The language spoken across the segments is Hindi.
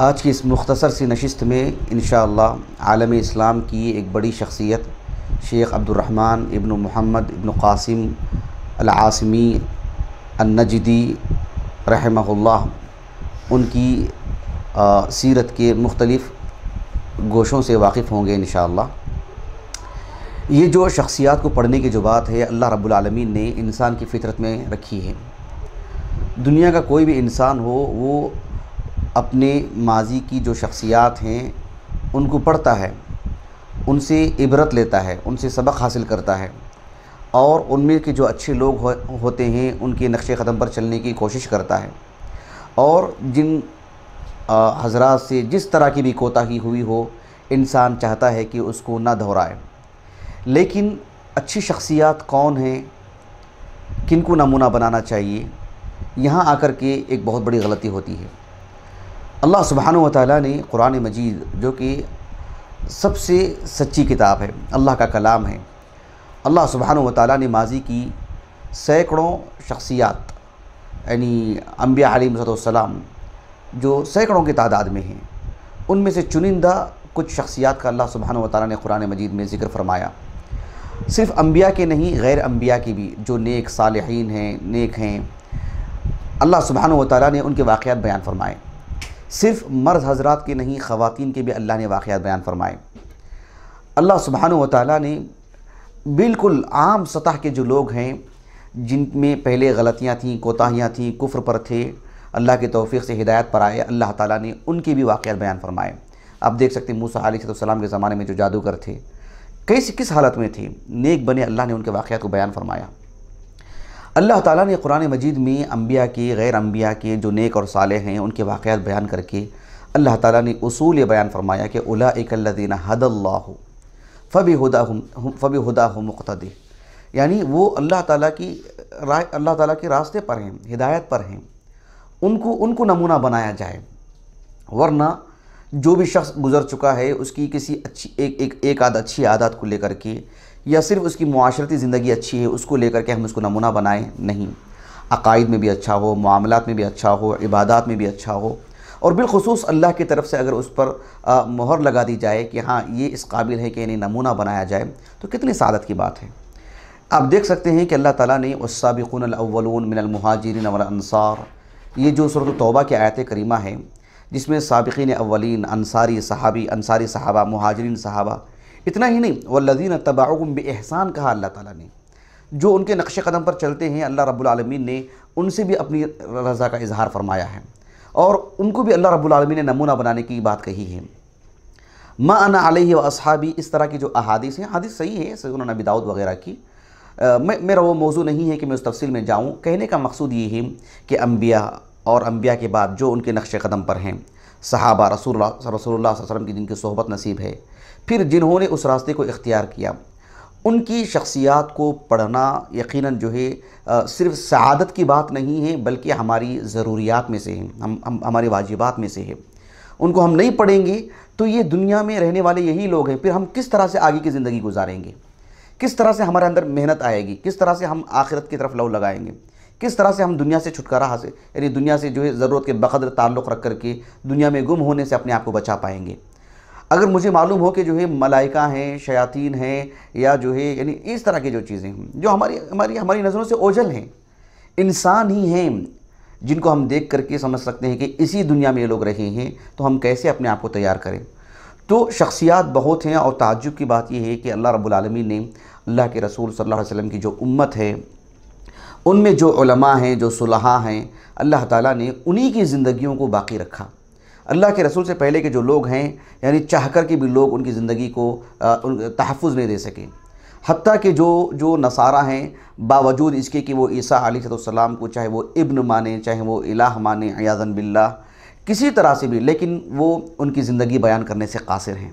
आज की इस मुख्तसर सी नशिस्त में इंशाअल्लाह आलम इस्लाम की एक बड़ी शख्सियत शेख अब्दुर्रहमान इब्न मोहम्मद इब्न क़ासिम अल-आसिमी अन-नजदी रहमहुल्लाह उनकी सीरत के मुख्तलिफ़ गोशों से वाकिफ़ होंगे इंशाअल्लाह। ये जो शख्सियात को पढ़ने की जो बात है अल्लाह रब्बुल आलमीन ने इंसान की फ़ितरत में रखी है। दुनिया का कोई भी इंसान हो वो अपने माजी की जो शख्सियात हैं उनको पढ़ता है, उनसे इबरत लेता है, उनसे सबक हासिल करता है और उनमें के जो अच्छे लोग होते हैं उनके नक्शे क़दम पर चलने की कोशिश करता है और जिन हज़रात से जिस तरह की भी कोताही हुई हो इंसान चाहता है कि उसको ना दोहराए। लेकिन अच्छी शख्सियात कौन हैं, किनको नमूना बनाना चाहिए, यहाँ आकर के एक बहुत बड़ी गलती होती है। अल्लाह सुब्हानहु व तआला ने कुरान मजीद जो कि सबसे सच्ची किताब है, अल्लाह का कलाम है, अल्लाह सुब्हानहु व तआला ने माजी की सैकड़ों शख्सियात यानी अंबिया अलैहिस्सलाम जो सैकड़ों की तादाद में हैं उनमें से चुनिंदा कुछ शख्सियात का अल्लाह सुब्हानहु व तआला ने कुरान मजीद में ज़िक्र फरमाया। सिर्फ़ अंबिया के नहीं गैर अंबिया के भी जो नेक सालिहीन हैं, नेक हैं, अल्लाह सुब्हानहु व तआला ने उनके वाक़यात बयान फरमाए। सिर्फ़ मर्द हज़रात के नहीं ख़वातीन के भी अल्लाह ने वाक़यात बयान फरमाए। अल्लाह सुब्हानहु व तआला ने बिल्कुल आम सतह के जो लोग हैं जिनमें पहले गलतियाँ थीं, कोताहियाँ थीं, कुफ्र पर थे, अल्लाह की तौफ़ीक़ से हिदायत पर आए, अल्लाह ताला ने उनके भी वाक़यात बयान फरमाए। आप देख सकते हैं मूसा अलैहिस्सलाम के ज़माने में जो जादूगर थे किस हालत में थे, नेक बने, अल्लाह ने उनके वाक़यात को बयान फरमाया। अल्लाह ताला ने कुरान मजीद में अंबिया के गैर अंबिया के जो नेक और सालेह हैं उनके वाक़यात बयान करके अल्लाह ताला ने उसूल ये बयान फरमाया कि उलाइका अल्लज़ीना हदल्लाहु फबिहुदाहु मुक़्तदी, यानी वो अल्लाह ताला के रास्ते पर हैं, हिदायत पर हैं, उनको नमूना बनाया जाए। वरना जो भी शख्स गुज़र चुका है उसकी किसी अच्छी एक आद अच्छी आदत को लेकर के या सिर्फ़ उसकी मुआशरती ज़िंदगी अच्छी है उसको लेकर के हम उसको नमूना बनाएं, नहीं। अक़ाइद में भी अच्छा हो, मामलात में भी अच्छा हो, इबादात में भी अच्छा हो और बिलख़ुसूस अल्लाह की तरफ से अगर उस पर मोहर लगा दी जाए कि हाँ ये इस काबिल है कि इन्हें नमूना बनाया जाए तो कितनी सादत की बात है। आप देख सकते हैं कि अल्लाह ताला ने वस्साबिक़ूनल अव्वलून मिनल मुहाजिरीन वल अंसार, ये जो सूरत तौबा की आयत करीमा है जिसमें साबिक़ीन अव्वलीन, अंसारी सहाबी, अंसारी सहाबा, मुहाजिरीन सहाबा, इतना ही नहीं वल्लज़ीना तबअहुम बिइहसान कहा अल्लाह ताला ने, जो उनके नक्श कदम पर चलते हैं अल्लाह रब्बुल आलमीन ने उनसे भी अपनी रज़ा का इजहार फरमाया है और उनको भी अल्लाह रब्बुल आलमीन ने नमूना बनाने की बात कही है। मा अना अलैहि व अस्हाबी, इस तरह की जो अहादीस हैं, हदीस सही है सुनन नबी दाऊद वग़ैरह की, मेरा वो मौजू नहीं है कि मैं उस तफसील में जाऊँ। कहने का मकसूद ये है कि अंबिया और अंबिया के बाद जो उनके नक्श कदम पर हैं, सहाबा रसूलुल्लाह सल्लल्लाहु अलैहि वसल्लम की जिनकी सोहबत नसीब है, फिर जिन्होंने उस रास्ते को इख्तियार किया, उनकी शख्सियात को पढ़ना यकीनन जो है सिर्फ़ सआदत की बात नहीं है, बल्कि हमारी ज़रूरियात में से है, हमारे वाजिबात में से है। उनको हम नहीं पढ़ेंगे तो ये दुनिया में रहने वाले यही लोग हैं, फिर हम किस तरह से आगे की ज़िंदगी गुजारेंगे, किस तरह से हमारे अंदर मेहनत आएगी, किस तरह से हम आखिरत की तरफ लौ लगाएंगे, किस तरह से हम दुनिया से छुटकारा हासिल, यानी दुनिया से जो है ज़रूरत के बक़द्र ताल्लुक़ रख करके दुनिया में गुम होने से अपने आप को बचा पाएंगे। अगर मुझे मालूम हो कि जो है मलाइका हैं, शयातीन हैं, या जो है यानी इस तरह की जो चीज़ें हैं जो हमारी नज़रों से ओझल हैं, इंसान ही हैं जिनको हम देख करके समझ सकते हैं कि इसी दुनिया में ये लोग रहे हैं, तो हम कैसे अपने आप को तैयार करें। तो शख्सियात बहुत हैं, और ताज्जुब की बात यह है कि अल्लाह रब्बुल आलमीन ने अल्लाह के रसूल सल्लल्लाहु अलैहि वसल्लम की जो उम्मत है, उनमें जो उलमा हैं, जो सुलहा हैं, अल्लाह ताला ने उन्हीं की ज़िंदगियों को बाकी रखा। अल्लाह के रसूल से पहले के जो लोग हैं, यानी चाह कर के भी लोग उनकी ज़िंदगी को तहफ़्फ़ुज़ नहीं दे सके। हत्ता कि जो नसारा हैं, बावजूद इसके कि वो ईसा अलैहिस्सलाम को चाहे वो इब्न माने, चाहे वो इलाह माने, अयाज़न बिल्लाह, किसी तरह से भी, लेकिन वो उनकी ज़िंदगी बयान करने से कासिर हैं।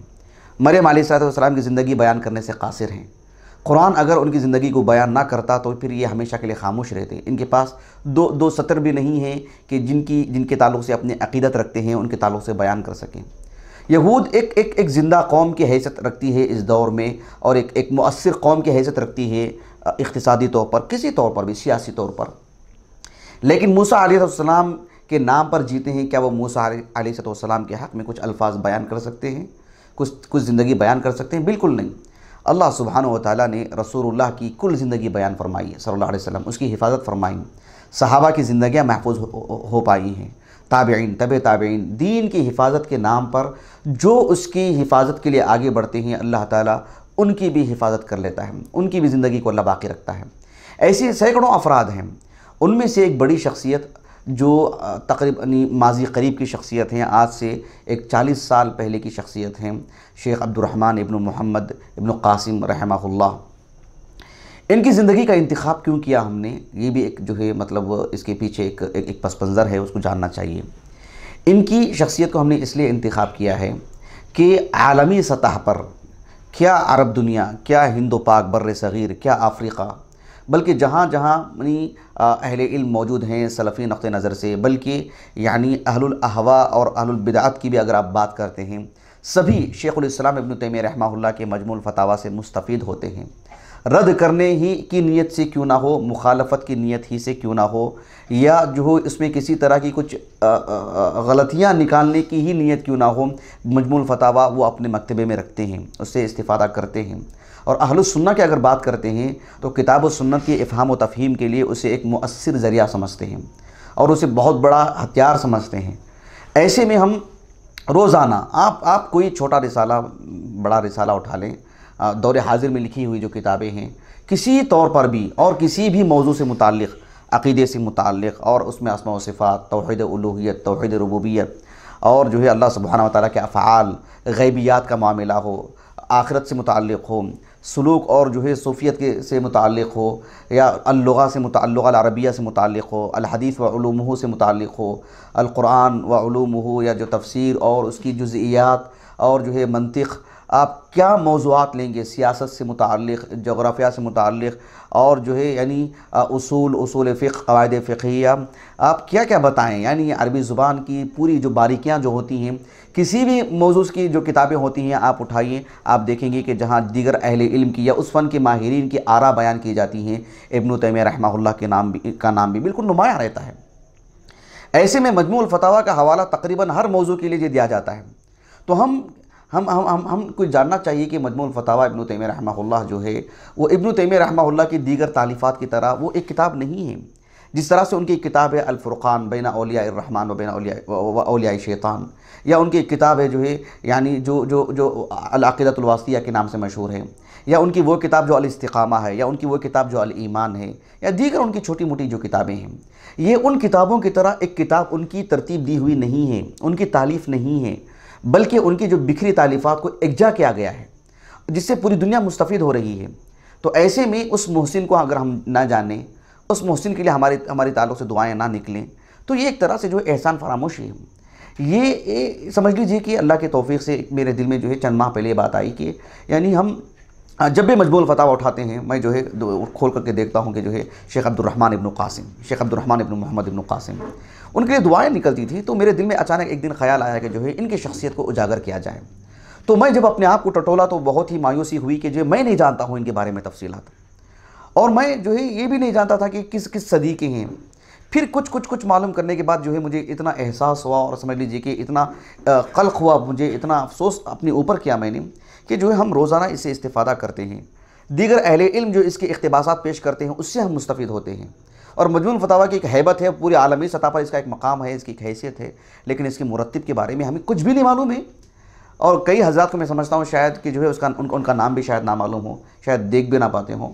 मरियम अलैहिस्सलाम की ज़िंदगी बयान करने से कासिर हैं। कुरान अगर उनकी ज़िंदगी को बयान ना करता तो फिर ये हमेशा के लिए खामोश रहते। इनके पास दो सतर भी नहीं है कि जिनके ताल्लुक़ से अपने अक़ीदत रखते हैं उनके ताल्लुक़ से बयान कर सकें। यहूद एक ज़िंदा कौम की हैसियत रखती है इस दौर में, और एक मुअस्सिर कौम की हैसियत रखती है इक़्तिसादी तौर पर, किसी तौर पर भी, सियासी तौर पर। लेकिन मूसा अलैहिस्सलाम के नाम पर जीते हैं। क्या वो मूसा अलैहिस्सलाम के हक़ में कुछ अल्फाज बयान कर सकते हैं, कुछ ज़िंदगी बयान कर सकते हैं? बिल्कुल नहीं। अल्लाह सुब्हानहु व तआला ने रसूलुल्लाह की कुल ज़िंदगी बयान फरमाई है सल्लल्लाहु अलैहि वसल्लम, उसकी हिफाजत फरमाई, सहाबा की ज़िंदगियाँ महफूज हो पाई हैं, ताबईन, तबे ताबईन, दीन की हिफाजत के नाम पर जो उसकी हिफाजत के लिए आगे बढ़ते हैं, अल्लाह ताला उनकी भी हिफाजत कर लेता है, उनकी भी ज़िंदगी को अल्लाह बाकी रखता है। ऐसे सैकड़ों अफराद हैं। उनमें से एक बड़ी शख्सियत जो तकरीबन माजी करीब की शख्सियत हैं, आज से एक 40 साल पहले की शख्सियत हैं, शेख अब्दुर्रहमान इब्न मोहम्मद इब्न कासिम रहमहुल्लाह। इनकी ज़िंदगी का इंतखाब क्यों किया हमने, ये भी एक जो है मतलब इसके पीछे एक पस मंज़र है, उसको जानना चाहिए। इनकी शख्सियत को हमने इसलिए इंतखाब किया है कि आलमी सतह पर क्या अरब दुनिया, क्या हिंदो पाक बर्र सग़ीर, क्या अफ्रीक़ा, बल्कि जहाँ जहाँ अहले इल्म मौजूद हैं सलफ़ी नुक़्ते नज़र से, बल्कि यानी अहलुल अहवा और अहलुल बिदअत की भी अगर आप बात करते हैं, सभी शेखुल इस्लाम इब्न तैमिया रहमहुल्लाह के मजमूल फतावा से मुस्तफ़ीद होते हैं। रद्द करने ही की नीयत से क्यों ना हो, मुखालफत की नीयत ही से क्यों ना हो, या जो हो इसमें किसी तरह की कुछ गलतियाँ निकालने की ही नीयत क्यों ना हो, मजमूल फतावा वो अपने मकतबे में रखते हैं, उससे इस्तिफ़ादा करते हैं। और अहलुस सुन्नह की अगर बात करते हैं तो किताब व सुन्नत के इफ़हाम व तफ़हीम के लिए उसे एक मुअस्सिर ज़रिया समझते हैं और उसे बहुत बड़ा हथियार समझते हैं। ऐसे में हम रोज़ाना आप कोई छोटा रिसाला, बड़ा रिसाला उठा लें, दौर हाजिर में लिखी हुई जो किताबें हैं, किसी तौर पर भी और किसी भी मौजू से मुताल्लिक़, अक़ीदे से मुताल्लिक़, और उसमें अस्मा व सिफ़ात, तौहीद उलूहियत, तौहीद रुबूबियत, और जो है अल्लाह सुब्हानहु व तआला के अफ़आल, ग़ैबियात का मामला हो, आखिरत से मुताल्लिक़ हो, सुलूक और जो है सूफ़ियत के से मुताल्लिक़ हो, या अल-लुग़ा से मुताल्लिक़, अल-अरबिया से मुताल्लिक़ हो, अल-हदीस व उलूमुहु से मुताल्लिक़ हो, अल-क़ुरान व उलूमुहु, या जो तफ़सीर और उसकी जुज़इयात और जो है मंतिक़, आप क्या मौज़ूआत लेंगे, सियासत से मुताल्लिक़, जोग्राफ़िया से मुताल्लिक़, और जो है यानी उसूल फ़िक़्ह, क़वाइद फ़िक़हिया, आप क्या क्या बताएँ। यानी अरबी ज़ुबान की पूरी जो बारीकियाँ जो होती हैं, किसी भी मौज़ू की जो किताबें होती हैं आप उठाइए, आप देखेंगे कि जहाँ दीगर अहले इल्म की या उस फ़न के माहिरीन की आरा बयान की जाती हैं, इब्न तैमिया रहमहुल्लाह के नाम भी बिल्कुल नुमायाँ रहता है। ऐसे में मजमूल फतावा का हवाला तकरीबन हर मौज़ू के लिए दिया जाता है। तो हम कुछ जानना चाहिए कि मजमूल फतावा इब्न तैमिया रहमहुल्लाह जो है वो इब्न तैमिया रहमहुल्लाह की दीगर तालीफ़ात की तरह वो एक किताब नहीं है। जिस तरह से उनकी किताब है अल-फ़ुरक़ान बैन औलिया रहमान व बैन औलिया शैतान, या उनकी किताब है जो है यानी जो अल-अक़ीदतुल वासितिया के नाम से मशहूर है, या उनकी वो किताब जो अल-इस्तिक़ामा है, या उनकी वो किताब जो अल-ईमान है, या दीगर उनकी छोटी मोटी जो किताबें हैं, ये उन किताबों की तरह एक किताब उनकी तरतीब दी हुई नहीं है, उनकी तालीफ़ नहीं है, बल्कि उनकी जो बिखरी तालीफ़ात को एकजा किया गया है, जिससे पूरी दुनिया मुस्तफ़ीद हो रही है। तो ऐसे में उस मोहसिन को अगर हम ना जानें, उस मोहसिन के लिए हमारी ताल्लुक़ से दुआएं ना निकलें, तो ये एक तरह से जो एहसान फरामोशी है। ये समझ लीजिए कि अल्लाह के तौफ़ीक़ से मेरे दिल में जो है चंद माह पहले बात आई कि यानी हम जब भी मजमूल फतावा उठाते हैं मैं जो है खोल करके देखता हूँ कि जो है शेख अब्दुर्रहमान इब्न कासिम, शेख अब्दुर्रहमान इब्न मोहम्मद इब्न कासिम, उनके लिए दुआएं निकलती थी। तो मेरे दिल में अचानक एक दिन ख्याल आया कि जो है इनकी शख्सियत को उजागर किया जाए। तो मैं जब अपने आप को टटोला तो बहुत ही मायूसी हुई कि जो मैं नहीं जानता हूँ इनके बारे में तफसीलात, और मैं जो है ये भी नहीं जानता था कि किस किस सदी के हैं। फिर कुछ मालूम करने के बाद जो है मुझे इतना एहसास हुआ और समझ लीजिए कि इतना क़ल्क़ हुआ, मुझे इतना अफसोस अपने ऊपर किया मैंने कि जो है हम रोज़ाना इससे इस्तिफ़ादा करते हैं, दीगर अहले इल्म जो इसके इक़्तिबासात पेश करते हैं उससे हम मुस्तफ़ीद होते हैं। और मजमूल फतावा की एक हैबत है, पूरे आलमी सतह पर इसका एक मकाम है, इसकी एक हैसियत है, लेकिन इसके मुरत्तिब के बारे में हमें कुछ भी नहीं मालूम है। और कई हज़रात को मैं समझता हूँ शायद कि जो है उनका नाम भी शायद ना मालूम हो, शायद देख भी ना पाते हों।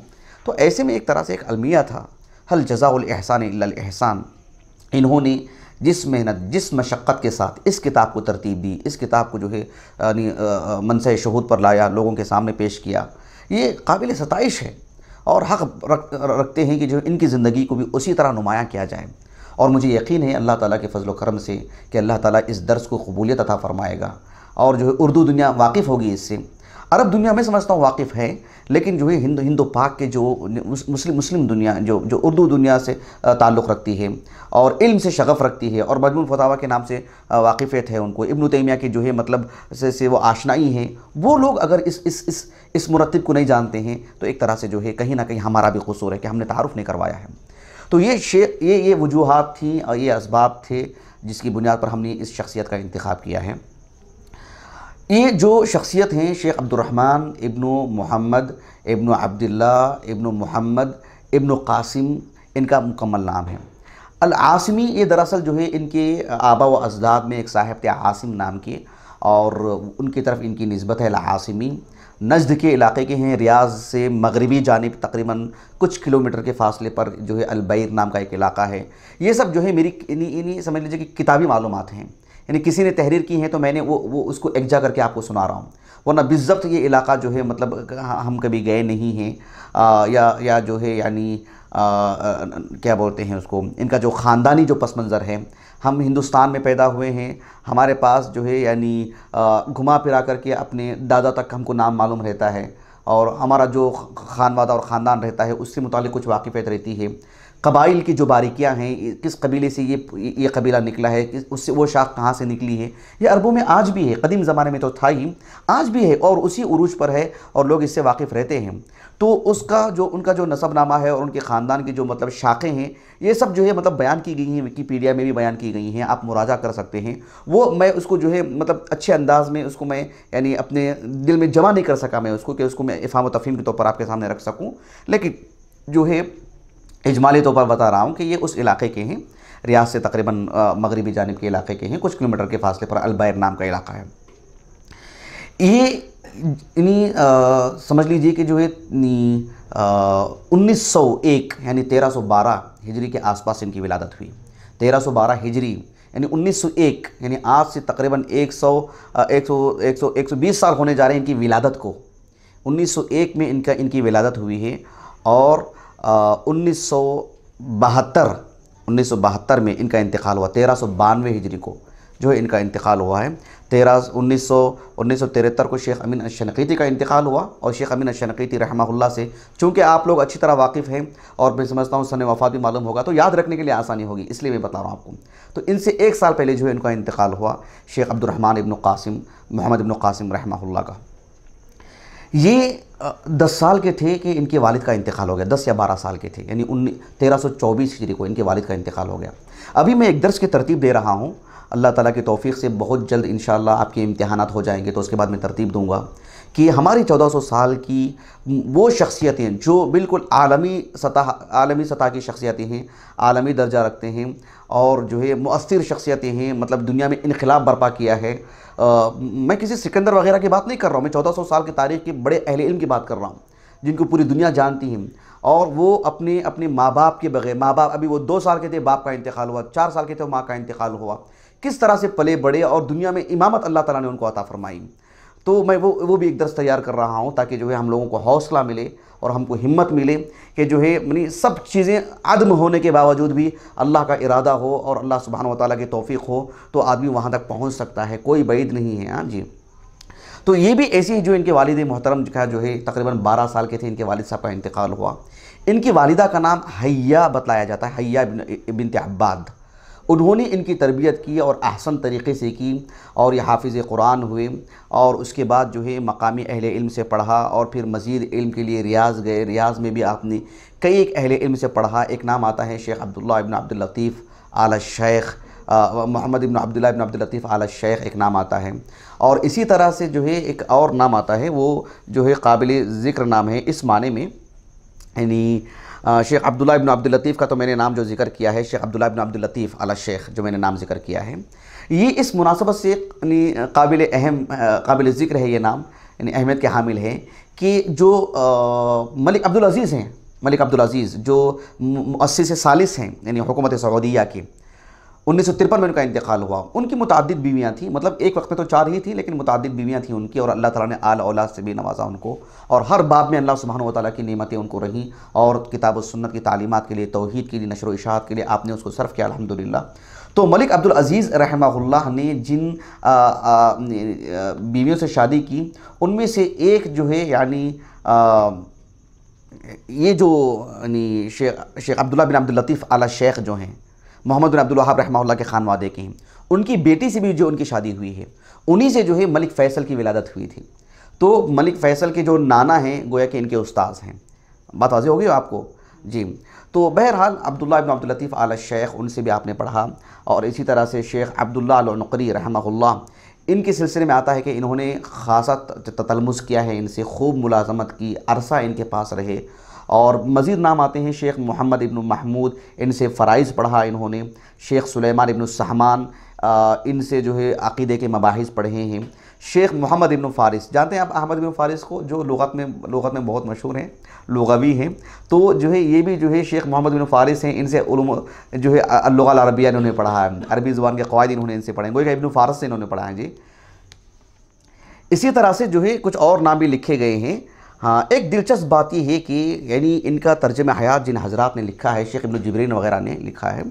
तो ऐसे में एक तरह से एक अलमिया था, हल जज़ाउल एहसान इल्लल एहसान। इन्होंने जिस मेहनत, जिस मशक्क़त के साथ इस किताब को तरतीब दी, इस किताब को जो है मनसे शहूद पर लाया, लोगों के सामने पेश किया, ये काबिल सताइश है। और हक़ रखते हैं कि जो इनकी ज़िंदगी को भी उसी तरह नुमायाँ किया जाए। और मुझे यकीन है अल्लाह ताला के फज़ल व करम से कि अल्लाह ताला इस दर्स को कबूलियत अता फ़रमाएगा और जो है उर्दू दुनिया वाकिफ़ होगी इससे। अरब दुनिया में समझता हूँ वाकिफ़ है, लेकिन जो है हिंदो पाक के जो मुस्लिम दुनिया जो उर्दू दुनिया से ताल्लुक़ रखती है और इल्म से शगफ़ रखती है और मजमूल फतावा के नाम से वाकिफ़ियत है उनको, इब्न तैमिया की जो है मतलब से वो आशनाई है, वो लोग अगर इस मुरत्तिब को नहीं जानते हैं तो एक तरह से जो है कहीं ना कहीं हमारा भी कसूर है कि हमने तारुफ़ नहीं करवाया है। तो ये वजूहात थी और ये असबाब थे जिसकी बुनियाद पर हमने इस शख्सियत का इंतखाब किया है। ये जो शख्सियत हैं शेख अब्दुर्रहमान इब्न मोहम्मद इब्न अब्दुल्ला इब्न मोहम्मद इब्न कासिम, इनका मुकम्मल नाम है। अल आसिमी, ये दरअसल जो है इनके आबा व अजदाद में एक साहिब थे आसिम नाम के, और उनकी तरफ इनकी निस्बत है। अल आसिमी नजद के इलाके के हैं, रियाज से मगरबी जानिब तकरीबन कुछ किलोमीटर के फासले पर जो है अलबैर नाम का एक इलाका है। ये सब जो है मेरी इन्हीं समझ लीजिए कि किताबी मालूमात हैं, यानी किसी ने तहरीर की है तो मैंने वो उसको एकजा करके आपको सुना रहा हूँ, वरना बिज़्ज़ब्त ये इलाका जो है मतलब हम कभी गए नहीं हैं या जो है यानी क्या बोलते हैं उसको, इनका जो ख़ानदानी जो पस मंज़र है, हम हिंदुस्तान में पैदा हुए हैं, हमारे पास जो है यानी घुमा फिरा करके अपने दादा तक हमको नाम मालूम रहता है और हमारा जो खानवादा और ख़ानदान रहता है उससे मुतालिक कुछ वाक़िफ़ियत रहती है। कबाइल की जो बारीकियां हैं, किस कबीले से ये कबीला निकला है, उससे वो शाख कहाँ से निकली है, ये अरबों में आज भी है, कदीम ज़माने में तो था ही, आज भी है और उसी उरूज पर है और लोग इससे वाकिफ़ रहते हैं। तो उनका जो नसबनामा है और उनके ख़ानदान की जो मतलब शाखें हैं, ये सब जो है मतलब बयान की गई हैं, विकीपीडिया में भी बयान की गई हैं, आप मुराजा कर सकते हैं। वो मैं उसको जो है मतलब अच्छे अंदाज़ में उसको मैं यानी अपने दिल में जमा नहीं कर सका मैं उसको कि उसको मैं इफ़हाम व तफ़हीम के तौर पर आपके सामने रख सकूँ, लेकिन जो है इजमाली तौर पर बता रहा हूँ कि ये उस इलाके के हैं, रियाज से तकरीबन मगरिबी जानिब के इलाके के हैं, कुछ किलोमीटर के फासले पर अलबैर नाम का इलाका है। ये इन्हीं समझ लीजिए कि जो है 1901 यानी 1312 हिजरी के आसपास इनकी विलादत हुई। 1312 हिजरी यानी 1901 यानी आज से तकरीबन 120 साल होने जा रहे हैं इनकी विलादत को। 1901 में इनकी विलादत हुई है और 1972 में इनका इंतकाल हुआ। 1392 हिजरी को जो है इनका इंतकाल हुआ है। 1973 को शेख अमीन अश-शनक़ीती का इंतकाल हुआ और शेख अमीन अश-शनक़ीती रहमहुल्लाह से चूँकि आप लोग अच्छी तरह वाकिफ़ हैं और मैं समझता हूँ सन वफ़ात भी मालूम होगा तो याद रखने के लिए आसानी होगी, इसलिए मैं बता रहा हूँ आपको। तो इनसे 1 साल पहले जो है इनका इंतकाल हुआ शेख अब्दुर्रहमान इब्न कासिम मोहम्मद इब्न कासिम रहमहुल्लाह का। ये 10 साल के थे कि इनके वालिद का इंतकाल हो गया, 10 या 12 साल के थे, यानी 1324 हिजरी को इनके वालिद का इंतकाल हो गया। अभी मैं एक दर्स की तरतीब दे रहा हूँ, अल्लाह ताला की तौफ़ीक़ से बहुत जल्द इंशाअल्लाह आपके इम्तिहानात हो जाएंगे तो उसके बाद मैं तरतीब दूँगा कि हमारी 1400 साल की वो शख्सियतें जो बिल्कुल आलमी सतह की शख्सियतें हैं, आलमी दर्जा रखते हैं और जो है मुअस्सिर शख्सियतें हैं, मतलब दुनिया में इनक़िलाब बर्पा किया है। मैं किसी सिकंदर वगैरह की बात नहीं कर रहा हूँ, मैं 1400 साल की तारीख़ के बड़े अहले इल्म की बात कर रहा हूँ जिनको पूरी दुनिया जानती है और वो अपने माँ बाप के बगैर, माँ बाप अभी वो 2 साल के थे बाप का इंतकाल हुआ, 4 साल के थे माँ का इंतकाल हुआ, किस तरह से पले बड़े और दुनिया में इमामत अल्लाह ताला ने उनको अता फरमाई। तो मैं वो भी एक दर्स तैयार कर रहा हूँ ताकि जो है हम लोगों को हौसला मिले और हमको हिम्मत मिले कि जो है यानी सब चीज़ें अदम होने के बावजूद भी अल्लाह का इरादा हो और अल्लाह सुब्हानहू व तआला की तौफ़ीक़ हो तो आदमी वहाँ तक पहुँच सकता है, कोई बैद नहीं है। हाँ जी। तो ये भी ऐसी जो इनके वालिद मोहतरम का जो है तकरीबन 12 साल के थे इनके वालिद साहब का इंतकाल हुआ। इनकी वालिदा का नाम हैया बतलाया जाता है, हैया बिनत अब्बाद। उन्होंने इनकी तरबियत की और अहसन तरीक़े से की और ये हाफिज़ कुरान हुए और उसके बाद जो है मकामी अहले इल्म से पढ़ा और फिर मज़ीद इल्म के लिए रियाज़ गए। रियाज़ में भी आपने कई एक अहले इल्म से पढ़ा। एक नाम आता है शेख अब्दुल्ला इब्न अब्दुल लतीफ़ आला शेख, मोहम्मद इब्न अब्दुल्ला इब्न अब्दुल लतीफ़ आला शेख एक नाम आता है। और इसी तरह से जो है एक और नाम आता है, वो जो है काबिल ज़िक्र नाम है इस माने में, यानी शेख अब्दुल्ला इब्न अब्दुल लतीफ़ का तो मैंने नाम जो ज़िक्र किया है, शेख अब्दुल्ला इब्न अब्दुल लतीफ़ अला शेख जो मैंने नाम ज़िक्र किया है, ये इस मुनासबत से यानी काबिल ज़िक्र है ये नाम, यानी अहमियत के हामिल है कि जो मलिक अब्दुल अज़ीज़ हैं, मलिक अब्दुल अज़ीज़ जो मुअस्सिस सालिस हैं यानी हुकूमत सऊदिया की, 1953 में उनका इंतकाल हुआ। उनकी मुतअद्दिद बीवियाँ थी, मतलब एक वक्त में तो 4 ही थी लेकिन मुतअद्दिद बीवियाँ थी उनकी, और अल्लाह ताला ने आल औलाद से भी नवाजा उनको और हर बाब में अल्लाह सुब्हानहू व तआला की नेमतें उनको रहीं और किताब व सुन्नत की तालीमात के लिए, तौहीद के लिए, नशर व इशाअत के लिए आपने उसको सर्फ़ किया अल्हम्दुलिल्लाह। तो मलिक अब्दुल अज़ीज़ रहमहुल्लाह ने जिन बीवियों से शादी की उनमें से एक जो है यानी ये जो यानी शेख अब्दुल्ला बिन अब्दुल लतीफ़ आला शेख जो हैं मोहम्मद बिन अब्दुल वहाब रहमहुल्लाह के खानवादे के हैं, उनकी बेटी से भी जो उनकी शादी हुई है उन्हीं से जो है मलिक फ़ैसल की विलादत हुई थी। तो मलिक फ़ैसल के जो नाना हैं गोया कि इनके उस्ताद हैं। बात वाज़ेह होगी आपको जी। तो बहरहाल अब्दुल्ला इब्न अब्दुल लतीफ़ आला शेख उनसे भी आपने पढ़ा और इसी तरह से शेख अब्दुल्ला अल-उनक़री रहमहुल्लाह, इनके सिलसिले में आता है कि इन्होंने ख़ासा ततलमुज़ किया है, इनसे खूब मुलाज़मत की, अरसा इनके पास रहे। और मज़ीद नाम आते हैं शेख मोहम्मद इब्न महमूद, इनसे फ़राइज़ पढ़ा इन्होंने। शेख सुलेमान इब्न सहमान, इनसे जो है अक़ीदे के मबाहिस पढ़े हैं। शेख मोहम्मद इब्न फ़ारिस, जानते हैं आप अहमद इब्न फ़ारिस को, जो लुग़त में बहुत मशहूर हैं, लुग़वी हैं। तो जो है ये भी जो है शेख मोहम्मद इब्न फ़ारिस हैं, इनसे उलूम जो है अल-लुग़ा अल-अरबिया इन्होंने पढ़ा है, अरबी ज़ुबान के क़वाइद इन्होंने इनसे पढ़े हैं, गोया इब्न फ़ारिस से इन्होंने पढ़ा है जी। इसी तरह से जो है कुछ और नाम भी लिखे गए हैं। हाँ, एक दिलचस्प बात ये है कि यानी इनका तर्जुमा हयात जिन हज़रात ने लिखा है, शेख इब्न जिब्रीन वग़ैरह ने लिखा है,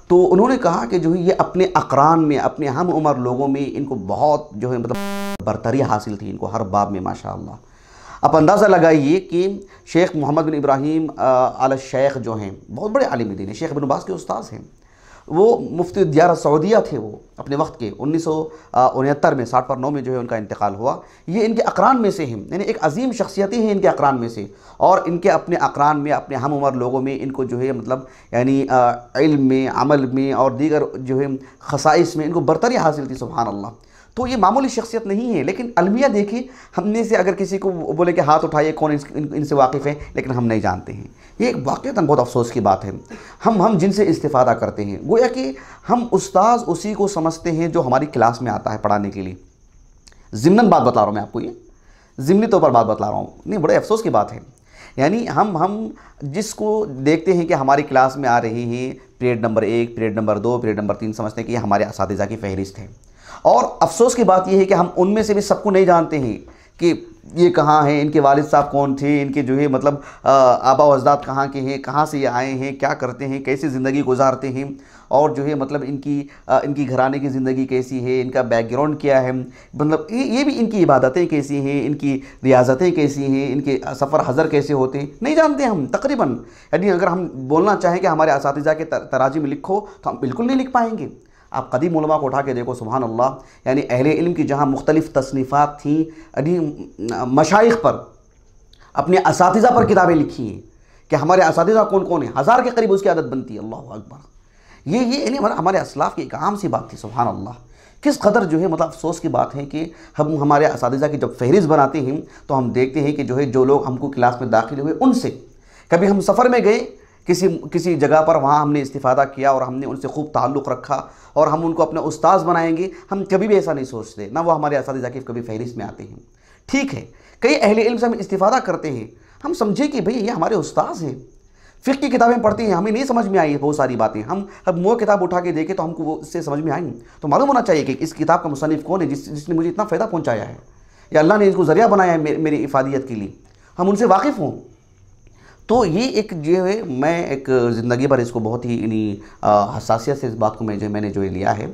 तो उन्होंने कहा कि जो है ये अपने अक़रान में, अपने हम उम्र लोगों में इनको बहुत जो है मतलब बरतरी हासिल थी इनको हर बाब में माशाअल्लाह। आप अंदाज़ा लगाइए कि शेख मोहम्मद बिन इब्राहीम आला शेख जो हैं बहुत बड़े आलिम दीन हैं, शेख इब्न बाज़ के उस्ताद हैं, वो मुफ्ती दियार सऊदिया थे वो अपने वक्त के। 1969 में 60/9 में जो है उनका इंतकाल हुआ। ये इनके अक़रान में से हैं, यानी एक अजीम शख्सियतें हैं इनके अक़रान में से, और इनके अपने अक़रान में, अपने हम उम्र लोगों में इनको जो है मतलब यानी इल्म में, अमल में और दीगर जो है खसाइस में इनको बरतरी हासिल थी, सुभान अल्लाह। तो ये मामूली शख्सियत नहीं है, लेकिन अलमिया देखिए, हमने से अगर किसी को बोले कि हाथ उठाइए कौन इनसे वाकिफ़ है, लेकिन हम नहीं जानते हैं। ये एक वाक़ईतन बहुत अफसोस की बात है। हम जिनसे इस्तिफ़ादा करते हैं गोया कि हम उस्ताद उसी को समझते हैं जो हमारी क्लास में आता है पढ़ाने के लिए। ज़िम्नन बात बता रहा हूँ मैं आपको, ये ज़िमनी तौर पर बात बता रहा हूँ, नहीं बड़े अफसोस की बात है। यानी हम जिसको देखते हैं कि हमारी क्लास में आ रहे हैं, period number 1, period number 2, period number 3, समझते हैं कि ये हमारे असातिज़ा की फ़हरिस्त है। और अफसोस की बात यह है कि हम उनमें से भी सबको नहीं जानते हैं कि ये कहाँ हैं, इनके वालिद साहब कौन थे, इनके जो है मतलब आबा व अजदाद कहाँ के हैं, कहाँ से ये आए हैं, क्या करते हैं, कैसी ज़िंदगी गुजारते हैं, और जो है मतलब इनकी घराने की ज़िंदगी कैसी है, इनका बैकग्राउंड क्या है, मतलब ये भी इनकी इबादतें कैसी हैं, इनकी रियाज़तें कैसी हैं, इनके सफ़र हज़र कैसे होते हैं, नहीं जानते हम तकरीबन। यानी अगर हम बोलना चाहें कि हमारे असातिज़ा के तराजी में लिखो तो हम बिल्कुल नहीं लिख पाएंगे। आप कदीम उलमा को उठा के देखो, सुभान अल्लाह, यानी अहले इल्म की जहाँ मुख्तलिफ़ तसनीफ़ात थी, यानी मशाइख पर, अपने असातिज़ा पर किताबें लिखी हैं कि हमारे असातिज़ा कौन कौन है, 1000 के करीब उसकी आदत बनती है। अल्लाह अकबर। ये यानी हमारे असलाफ़ की एक आम सी बात थी, सुभान अल्लाह। किस कदर जो है मतलब अफसोस की बात है कि हम हमारे असातिज़ा की जब फ़हरिस्त बनाते हैं तो हम देखते हैं कि जो है जो लोग हमको क्लास में दाखिल हुए उनसे कभी हम सफ़र में गए किसी जगह पर, वहाँ हमने इस्तिफ़ादा किया और हमने उनसे खूब ताल्लुक़ रखा और हम उनको अपने उस्ताद बनाएंगे, हम कभी भी ऐसा नहीं सोचते, ना वो हमारे असातिज़ा की कभी फ़हरिस्त में आते हैं। ठीक है, कई अहले इल्म से हम इस्तिफ़ादा करते हैं, हम समझे कि भाई ये हमारे उस्ताद हैं, फ़िक़्ह की किताबें पढ़ते हैं, हमें नहीं समझ में आई बहुत सारी बातें, हम अब वो किताब उठा के देखें तो हमको वो इससे समझ में आई, तो मालूम होना चाहिए कि इस किताब का मुसन्निफ़ कौन है, जिसने मुझे इतना फ़ायदा पहुँचाया है, या अल्लाह ने इसको ज़रिया बनाया है मेरी इफ़ादियत के लिए, हम उनसे वाकिफ़ हों। तो ये एक जो है मैं एक ज़िंदगी भर इसको बहुत ही हसासियत से इस बात को मैंने जो लिया है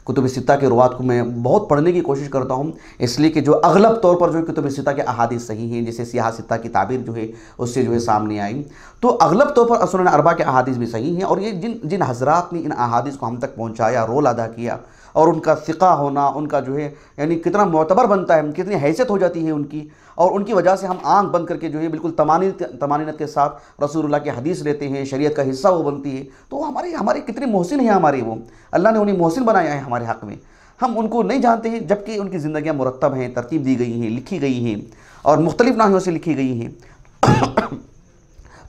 कुतुब सित्ता के रुवात को मैं बहुत पढ़ने की कोशिश करता हूँ, इसलिए कि जो अगलब तौर पर जो है कुतुब सित्ता के अहादीस सही हैं, जैसे सियाह सित्ता की ताबीर जो है उससे जो है सामने आई, तो अगलब तौर पर सुनन अरबा के अहादीस भी सही हैं। और ये जिन जिन हजरात ने इन अहादीस को हम तक पहुँचाया, रोल अदा किया, और उनका सिक्का होना, उनका जो है यानी कितना मोतबर बनता है, कितनी हैसियत हो जाती है उनकी, और उनकी वजह से हम आंख बंद करके जो है बिल्कुल तमानीनत के साथ रसूलुल्लाह की हदीस लेते हैं, शरीयत का हिस्सा वो बनती है। तो हमारे कितने मोहसिन हैं हमारे, वो अल्लाह ने उन्हें मोहसिन बनाया है हमारे हक़ में, हम उनको नहीं जानते हैं, जबकि उनकी ज़िंदगियाँ मुरतब हैं, तरतीब दी गई हैं, लिखी गई हैं और मुख्तलिफ़ नाहियों से लिखी गई हैं।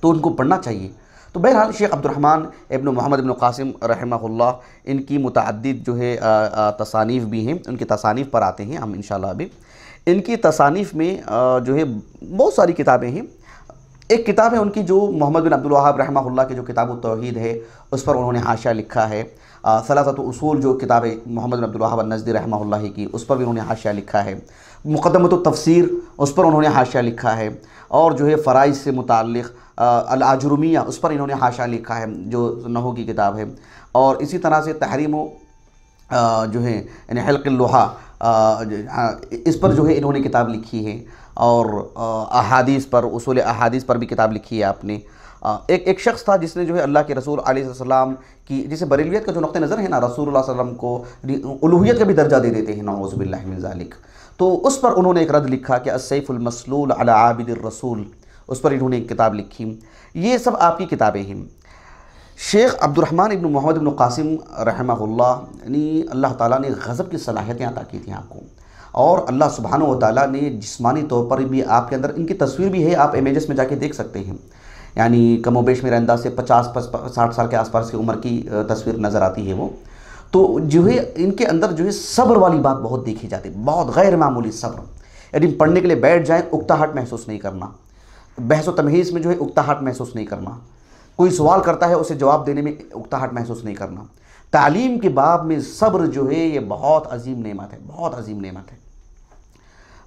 तो उनको पढ़ना चाहिए। तो बहरहाल शेख अब्दुर्रहमान इब्न मोहम्मद इब्न क़ासिम रहमहुल्लाह, इनकी मुतअद्दिद जो है तसानीफ़ भी हैं, उनकी तसानीफ़ पर आते हैं हम इंशाअल्लाह। अभी इनकी तसानीफ़ में जो है बहुत सारी किताबें हैं। एक किताब है उनकी जो मोहम्मद बिन अब्दुल वहाब रहमहुल्लाह की जो किताब तौहीद है, उस पर उन्होंने हाशिया लिखा है। सलासतु उसूल जो किताब है मोहम्मद बिन अब्दुल वहाब अन-नज़दी रहमहुल्लाह की, उस पर भी उन्होंने हाशिया लिखा है। मुक़द्दमतुत तफ़सीर, उस पर उन्होंने हाशिया लिखा है। और जो है फ़राइज़ से मुताल्लिक़ अल-आजुरुमिया, उस पर इन्होंने हाशिया लिखा है, जो नहू की किताब है। और इसी तरह से तहरीम जो है यानी हल्क़ुल लुहा, इस पर जो है इन्होंने किताब लिखी है। और अहादीस पर, उसूल अहादीस पर भी किताब लिखी है आपने। एक शख्स था जिसने जो है अल्लाह के रसूल अलैहिस्सलाम की, जैसे बरेलवियत का जो नुक़्ता नज़र है ना, रसूलुल्लाह सल्लल्लाहु अलैहि वसल्लम को उलूहियत का भी दर्जा दे देते हैं, नऊज़ु बिल्लाहि मिन ज़ालिक। तो उस पर उन्होंने एक रद्द लिखा कि अस्सैफ़ुल मसलूल अला आबिदिर रसूल, उस पर इन्होंने एक किताब लिखी। ये सब आपकी किताबें हैं। शेख अब्दुर्रहमान इब्न मोहम्मद इब्न क़ासिम रहमहुल्लाह, यानी अल्लाह ताला ने गज़ब की सलाहियतें अता की थी आपको, और अल्लाह सुब्हानहू व तआला ने जिस्मानी तौर पर भी आपके अंदर, इनकी तस्वीर भी है, आप इमेजेस में जाके देख सकते हैं, यानी कमोबेश मेरे अंदाज से 50-60 साल के आसपास की उम्र की तस्वीर नज़र आती है वो। तो जो है इनके अंदर जो है सब्र वाली बात बहुत देखी जाती है, बहुत गैर मामूली सब्र। यदि पढ़ने के लिए बैठ जाएँ, उकताहट महसूस नहीं करना, बहस व तमहीज़ में जो है उकताहट महसूस नहीं करना, कोई सवाल करता है उसे जवाब देने में उकताहट महसूस नहीं करना। तालीम के बाब में सब्र जो है ये बहुत अजीम नेमत है, बहुत अजीम नेमत है।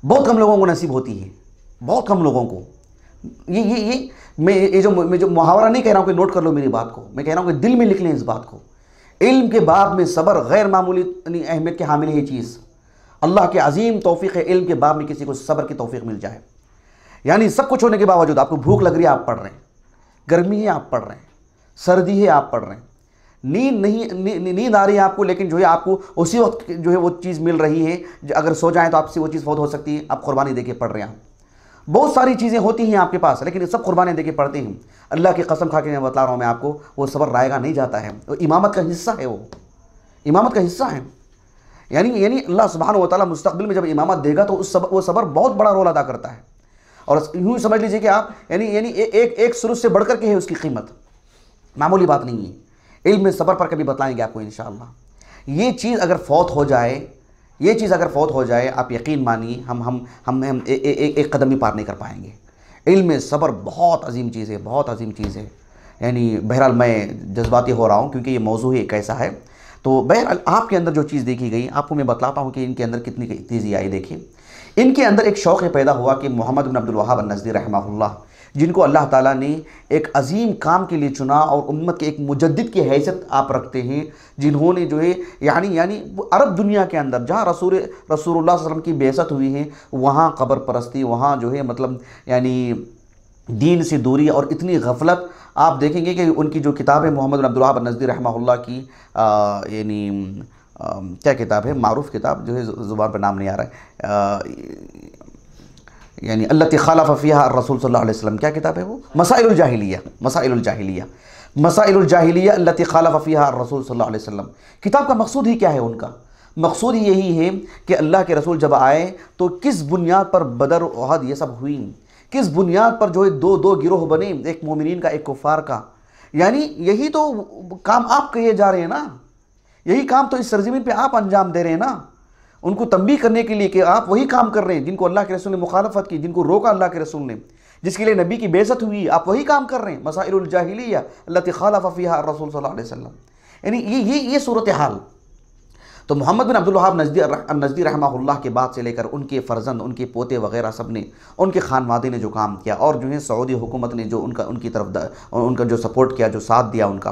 बहुत कम लोगों को नसीब होती है, बहुत कम लोगों को। मैं जो मुहावरा नहीं कह रहा हूँ कि नोट कर लो मेरी बात को, मैं कह रहा हूँ कि दिल में लिख लें इस बात को। इल्म के बाब में सब्र गैर मामूली अहमियत के हामिल है ये चीज़। अल्लाह के अजीम तौफीक है, इल्म के बाब में किसी को सब्र की तौफीक मिल जाए। यानी सब कुछ होने के बावजूद आपको भूख लग रही है, आप पढ़ रहे हैं, गर्मी है आप पढ़ रहे हैं, सर्दी है आप पढ़ रहे हैं, नींद आ रही है आपको, लेकिन जो है आपको उसी वक्त जो है वो चीज़ मिल रही है, अगर सो जाएं तो आपसे वो चीज़ बहुत हो सकती है, आप कुर्बानी देके पढ़ रहे हैं। बहुत सारी चीज़ें होती हैं आपके पास, लेकिन सब कुर्बानी देके पढ़ते हैं। अल्लाह की कसम खा के मैं बता रहा हूँ मैं आपको, वो सब्र रायगा नहीं जाता है, वो इमामत का हिस्सा है, वो इमामत का हिस्सा है। यानी अल्लाह सुब्हानहू व तआला मुस्तक़बिल में जब इमामत देगा तो वो सब्र बहुत बड़ा रोल अदा करता है। और यूँ समझ लीजिए कि आप यानी एक सुरूज से बढ़कर के है उसकी कीमत, मामूली बात नहीं है। इल्म में सब्र पर कभी बतलाएंगे आपको इंशाअल्लाह। ये चीज़ अगर फौत हो जाए, आप यकीन मानिए हम एक कदम ही पार नहीं कर पाएंगे। इल्म में सब्र बहुत अजीम चीज़ है, बहुत अजीम चीज़ है। यानी बहरहाल मैं जज्बाती हो रहा हूँ क्योंकि ये मौजू ही कैसा है। तो बहरहाल आपके अंदर जो चीज़ देखी गई, आपको मैं बतलाता हूँ कि इनके अंदर कितनी तेज़ी आई। देखिए, इनके अंदर एक शौक़ पैदा हुआ कि मोहम्मद बिन अब्दुल वहाब अन-नज़दी रहमहुल्लाह, जिनको अल्लाह ताला ने एक अजीम काम के लिए चुना और उम्मत के एक मुजद्दिद की हैसियत आप रखते हैं, जिन्होंने जो है यानी अरब दुनिया के अंदर जहाँ रसूलुल्लाह सल्लल्लाहु अलैहि वसल्लम की बेइज्जत हुई है, वहाँ कब्र परस्ती, वहाँ जो है मतलब यानी दीन से दूरी और इतनी गफलत आप देखेंगे कि उनकी जो किताब है मोहम्मद बिन अब्दुल वहाब अन-नज़दी रहमहुल्लाह की, यानी क्या किताब है, मारूफ़ किताब जो है, ज़ुबान पर नाम नहीं आ रहा है, यानी अल्लती खालफ़ फ़ीहा रसूल सल्लल्लाहु अलैहि वसल्लम, क्या किताब है वो, मसाइलुल जाहिलिया अल्लती खालफ़ फ़ीहा रसूल सल्लल्लाहु अलैहि वसल्लम। किताब का मकसूद ही क्या है उनका? मकसूद ही यही है कि अल्लाह के रसूल जब आए तो किस बुनियाद पर बदर उहद ये सब हुई, किस बुनियाद पर जो है दो गिरोह बने, एक मोमिनीन का एक कुफ़ार का। यानी यही तो काम आप किए जा रहे हैं ना, यही काम तो इस सरज़मीन पे आप अंजाम दे रहे हैं ना, उनको तंबीह करने के लिए कि आप वही काम कर रहे हैं जिनको अल्लाह के रसूल ने मुखालफत की, जिनको रोका अल्लाह के रसूल ने, जिसके लिए नबी की बेइज्जत हुई, आप वही काम कर रहे हैं। मसाइलुल जाहिलिया अल्लती खालफ़ फ़ीहा रसूल सल्लल्लाहु अलैहि वसल्लम, यानी ये सूरत हाल। तो मोहम्मद बिन अब्दुल वहाब अन-नज़दी रहमहुल्लाह के बाद से लेकर उनके फ़र्जंद, उनके पोते वग़ैरह सब ने, उनके खानवादे ने जो काम किया, और जो है सऊदी हुकूमत ने जो उनकी तरफ उनका जो सपोर्ट किया, जो साथ दिया उनका,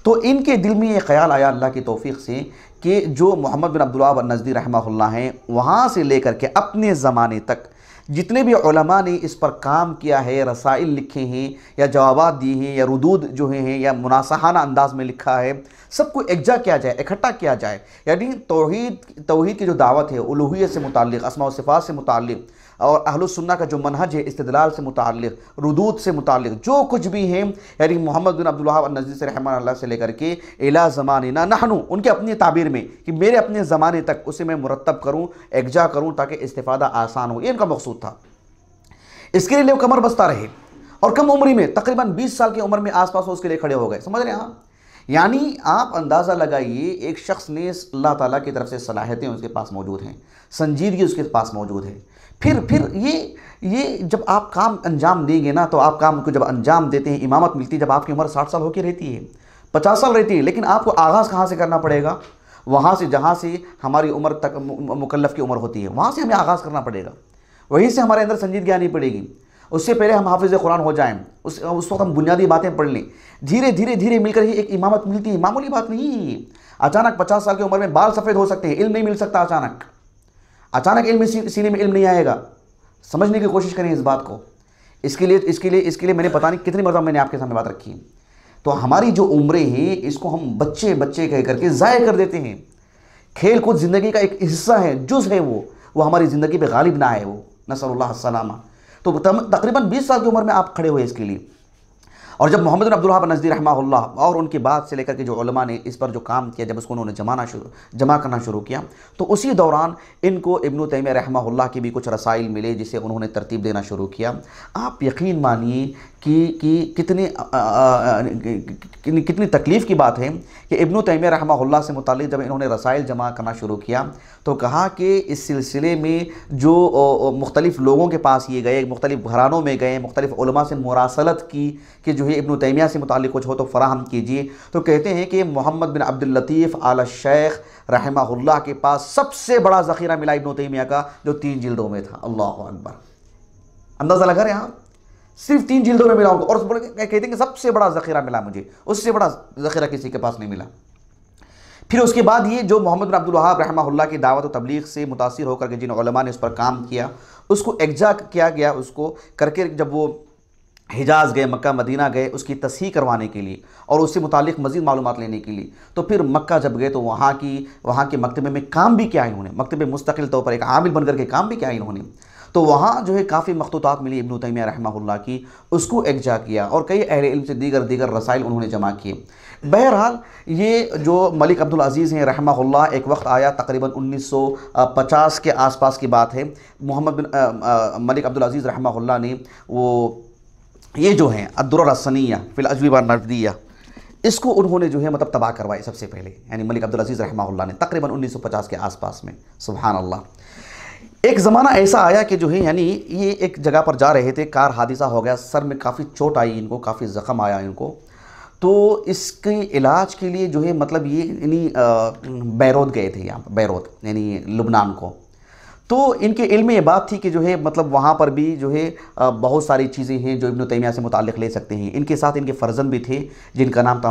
तो इनके दिल में ये ख्याल आया अल्लाह की तौफीक से कि जो मोहम्मद बिन अब्दुल वहाब नज़दी रहमहुल्लाह हैं, वहाँ से लेकर के अपने ज़माने तक जितने भी उलमा ने इस पर काम किया है, रसाइल लिखे हैं या जवाबात दिए हैं या रुदूद जो हैं या मुनासहाना अंदाज में लिखा है, सबको एकजा किया जाए, इकट्ठा किया जाए। यानी तौहीद की जो दावत है, उलूहियत से मुताल्लिक़, अस्मा व सिफ़ात से मुताल्लिक़ और अहलुस सुन्ना का जो मनहज है, इस्तिदलाल से मुताल्लिक़, रुदूद से मुताल्लिक़ जो कुछ भी है, यानी मोहम्मद बिन अब्दुल वहाब नज़दी से रहमतुल्लाह से लेकर के इला ज़मानिना नहनु, उनके अपनी ताबीर में कि मेरे अपने ज़माने तक उसे मैं मुरतब करूँ, एकजा करूँ ताकि इस्तिफ़ादा आसान हो, ये इनका मकसूद था। इसके लिए कमर बस्ता रहे और कम उम्र में, तकरीबन 20 साल की उम्र में आसपास उसके लिए खड़े हो गए। समझ रहे हैं आप? यानी आप अंदाज़ा लगाइए, एक शख्स ने अल्लाह ताला की तरफ से सलाहियतें उसके पास मौजूद हैं, संजीदगी उसके पास मौजूद है। फिर ये जब आप काम अंजाम देंगे ना, तो आप काम को जब अंजाम देते हैं, इमामत मिलती है जब आपकी उम्र 60 साल होकर रहती है, 50 साल रहती है, लेकिन आपको आगाज़ कहाँ से करना पड़ेगा? वहाँ से जहाँ से हमारी उम्र तक मुकल्लफ़ की उम्र होती है, वहाँ से हमें आगाज़ करना पड़ेगा, वहीं से हमारे अंदर संजीदगी आनी पड़ेगी। उससे पहले हम हाफिज़ कुरान हो जाएं, उस वक्त हम बुनियादी बातें पढ़ लें, धीरे धीरे मिलकर ही एक इमामत मिलती है। मामूली बात नहीं है। अचानक 50 साल की उम्र में बाल सफ़ेद हो सकते हैं, इल्म नहीं मिल सकता। अचानक इल्म सीने में इल्म नहीं आएगा। समझने की कोशिश करें इस बात को। इसके लिए मैंने पता नहीं कितनी मरतबा मैंने आपके सामने बात रखी है। तो हमारी जो उम्रें हैं, इसको हम बच्चे कह करके ज़ाय कर देते हैं। खेल कूद ज़िंदगी का एक हिस्सा है, जुज़ है, वो हमारी ज़िंदगी पे गालिब ना है, वो नसअल्लाह सलामा। तो तकरीबन 20 साल की उम्र में आप खड़े हुए इसके लिए। और जब मोहम्मद बिन अब्दुल वहाब नज़दी रहमहुल्लाह और उनके बाद से लेकर के जो उलमा ने इस पर जो काम किया, जब उसको उन्होंने जमा करना शुरू किया, तो उसी दौरान इनको इब्न तैमिया रहमहुल्लाह की भी कुछ रसाइल मिले, जिसे उन्होंने तरतीब देना शुरू किया। आप यकीन मानिए कि कितनी तकलीफ़ की बात है कि इब्न तैमिया रहमहुल्लाह से मुताल्लिक़ जब इन्होंने रसाइल जमा करना शुरू किया, तो कहा कि इस सिलसिले में जो मुख्तलिफ़ लोगों के पास ये गए, मुख्तलिफ़ घरानों में गए, मुख्तलिफ़ उलमा से मुरासलत की कि जो है इब्न तैमिया से मुताल्लिक़ कुछ हो तो फ़राहम कीजिए। तो कहते हैं कि मोहम्मद बिन अब्दुल लतीफ़ आल शेख रहमहुल्लाह के पास सबसे बड़ा ज़ख़ीरा मिला इब्न तैमिया का, जो 3 जिल्दों में था। अल्लाह अकबर। अंदाज़ा लगा रहे हैं आप? सिर्फ 3 जिल्दों में मिला उनको। और कहते हैं कि सबसे बड़ा ज़ख़ीरा मिला मुझे, उससे बड़ा ज़ख़ीरा किसी के पास नहीं मिला। फिर उसके बाद ये जो मोहम्मद बिन अब्दुल वहाब रहमहुल्लाह की दावत और तबलीग से मुतासिर होकर के जिन उलमा ने उस पर काम किया, उसको एकजा किया गया। उसको करके जब वो हिजाज़ गए, मक्का मदीना गए उसकी तस्हीह करवाने के लिए और उससे मुतालिक मज़ीद मालूमात लेने के लिए, तो फिर मक्का जब गए तो वहाँ के मकतबे में काम भी किया इन्होंने, मकतबे मुस्तकिल तौर पर एक आमिल बनकर के काम भी किया इन्होंने। तो वहाँ जो है काफ़ी मखतूतात मिली इब्न तैमिया रहमहुल्लाह की, उसको एकजा किया और कई अहले इल्म से दीगर रसाइल उन्होंने जमा किए। बहरहाल ये जो मलिक अब्दुल अज़ीज़ हैं रहमहुल्लाह, एक वक्त आया तकरीबन 1950 के आसपास की बात है, मोहम्मद बिन मलिक अब्दुल अज़ीज़ रहमहुल्लाह ने वो ये जो हैं अद्दुर्र अस्सनिया फ़िल अजविबा नक़दिया, इसको उन्होंने जो है मतलब तबाह करवाई सबसे पहले, यानी मलिक अब्दुल अज़ीज़ रहमहुल्लाह ने तकरीबन 1950 के आसपास में। सुभान अल्लाह। एक ज़माना ऐसा आया कि जो है यानी ये एक जगह पर जा रहे थे, कार हादिसा हो गया, सर में काफ़ी चोट आई इनको, काफ़ी ज़ख़म आया इनको। तो इसके इलाज के लिए जो है मतलब ये यानी बैरूत गए थे, यहाँ पर बैरूत यानी लुबनान को। तो इनके इल्म में ये बात थी कि जो है मतलब वहाँ पर भी जो है बहुत सारी चीज़ें हैं जो इब्न तैमिया से मुताल्लिक़ ले सकते हैं। इनके साथ इनके फ़र्जंद भी थे जिनका नाम था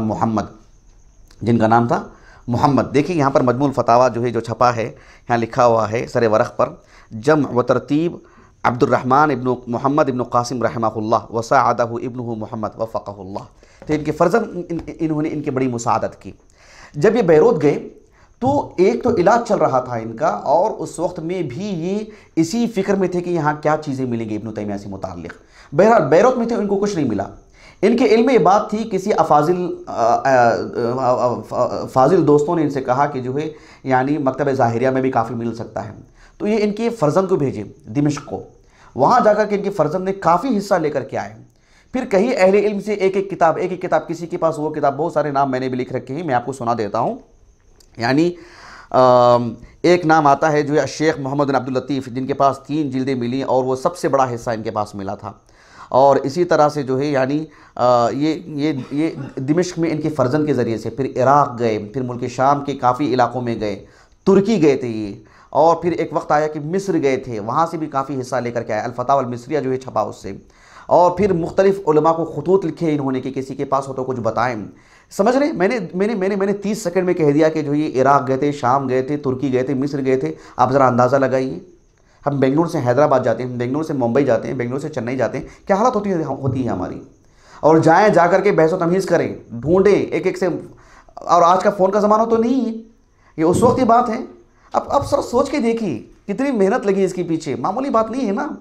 मोहम्मद। देखिए यहाँ पर मजमूल फतावा जो है जो छपा है, यहाँ लिखा हुआ है सरे वरक़ पर, जम व तरतीब अब्दुर्रहमान इब्न मोहम्मद इब्न कासिम रहमहुल्लाह वसाअदहु इब्नुहु मोहम्मद वफ़क़हुल्लाह। तो इनके फ़र्जंद इन्होंने इनकी बड़ी मुसाअदत की। जब ये बैरूत गए तो एक तो इलाज चल रहा था इनका, और उस वक्त में भी ये इसी फ़िक्र में थे कि यहाँ क्या चीज़ें मिलेंगी इब्न तैमिया से मुताल्लिक़। बहरहाल बैरूत में थे, इनको कुछ नहीं मिला। इनके इल्म में ये बात थी, किसी फाजिल दोस्तों ने इनसे कहा कि जो है यानी मकतब ज़ाहिरिया में भी काफ़ी मिल सकता है। तो ये इनके फ़र्जंद को भेजे दिमश्क को, वहाँ जाकर के इनके फ़र्जंद ने काफ़ी हिस्सा लेकर के आए। फिर कई अहले इल्म से एक एक किताब, किसी के पास वो किताब, बहुत सारे नाम मैंने भी लिख रखे हैं, मैं आपको सुना देता हूँ। यानी एक नाम आता है जो है शेख मोहम्मद बिन अब्दुल लतीफ़, जिनके पास 3 जिल्दें मिली और वो सबसे बड़ा हिस्सा इनके पास मिला था। और इसी तरह से जो है यानी ये दिमश्क में इनके फ़र्जंद के ज़रिए से फिर इराक़ गए, फिर मुल्क शाम के काफ़ी इलाक़ों में गए, तुर्की गए थे ये, और फिर एक वक्त आया कि मिस्र गए थे, वहाँ से भी काफ़ी हिस्सा लेकर के आए। अल-फ़तावा अल-मिस्रिया जो है छपा उससे। और फिर मुख्तलिफ उलमा को खतूत लिखे इन्होंने कि किसी के पास हो तो कुछ बताएं। समझ रहे, मैंने 30 सेकंड में कह दिया कि जो ये इराक़ गए थे, शाम गए थे, तुर्की गए थे, मिस्र गए थे। आप ज़रा अंदाज़ा लगाइए, हम बेंगलुरु से हैदराबाद जाते हैं, बेंगलुरु से मुंबई जाते हैं, बेंगलुरु से चेन्नई जाते हैं, क्या हालत होती है हमारी। और जाएँ, जा करके बहस व तमीज़ करें, ढूंढें एक एक से। और आज का फ़ोन का ज़माना तो नहीं है, ये उस वक्त की बात है। अब सर सोच के देखिए कितनी मेहनत लगी इसके पीछे, मामूली बात नहीं है ना,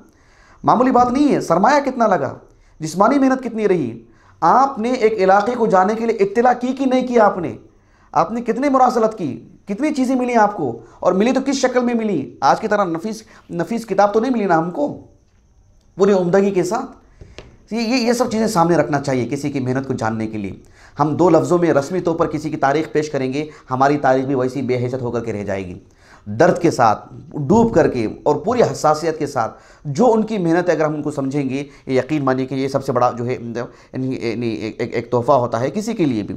मामूली बात नहीं है। सरमाया कितना लगा, जिस्मानी मेहनत कितनी रही। आपने एक इलाके को जाने के लिए इत्तला की कि नहीं की, आपने कितनी मुरासलत की, कितनी चीज़ें मिली आपको, और मिली तो किस शक्ल में मिली। आज की तरह नफीस किताब तो नहीं मिली ना हमको, पूरी उम्दगी के साथ। ये सब चीज़ें सामने रखना चाहिए किसी की मेहनत को जानने के लिए। हम 2 लफ्ज़ों में रस्मी तौर पर किसी की तारीख़ पेश करेंगे, हमारी तारीख़ भी वैसी बेहैसियत होकर के रह जाएगी। दर्द के साथ, डूब करके और पूरी हसासियत के साथ जो उनकी मेहनत है, अगर हम उनको समझेंगे, ये यकीन मानिए कि ये सबसे बड़ा जो है एक तोहफ़ा होता है किसी के लिए भी।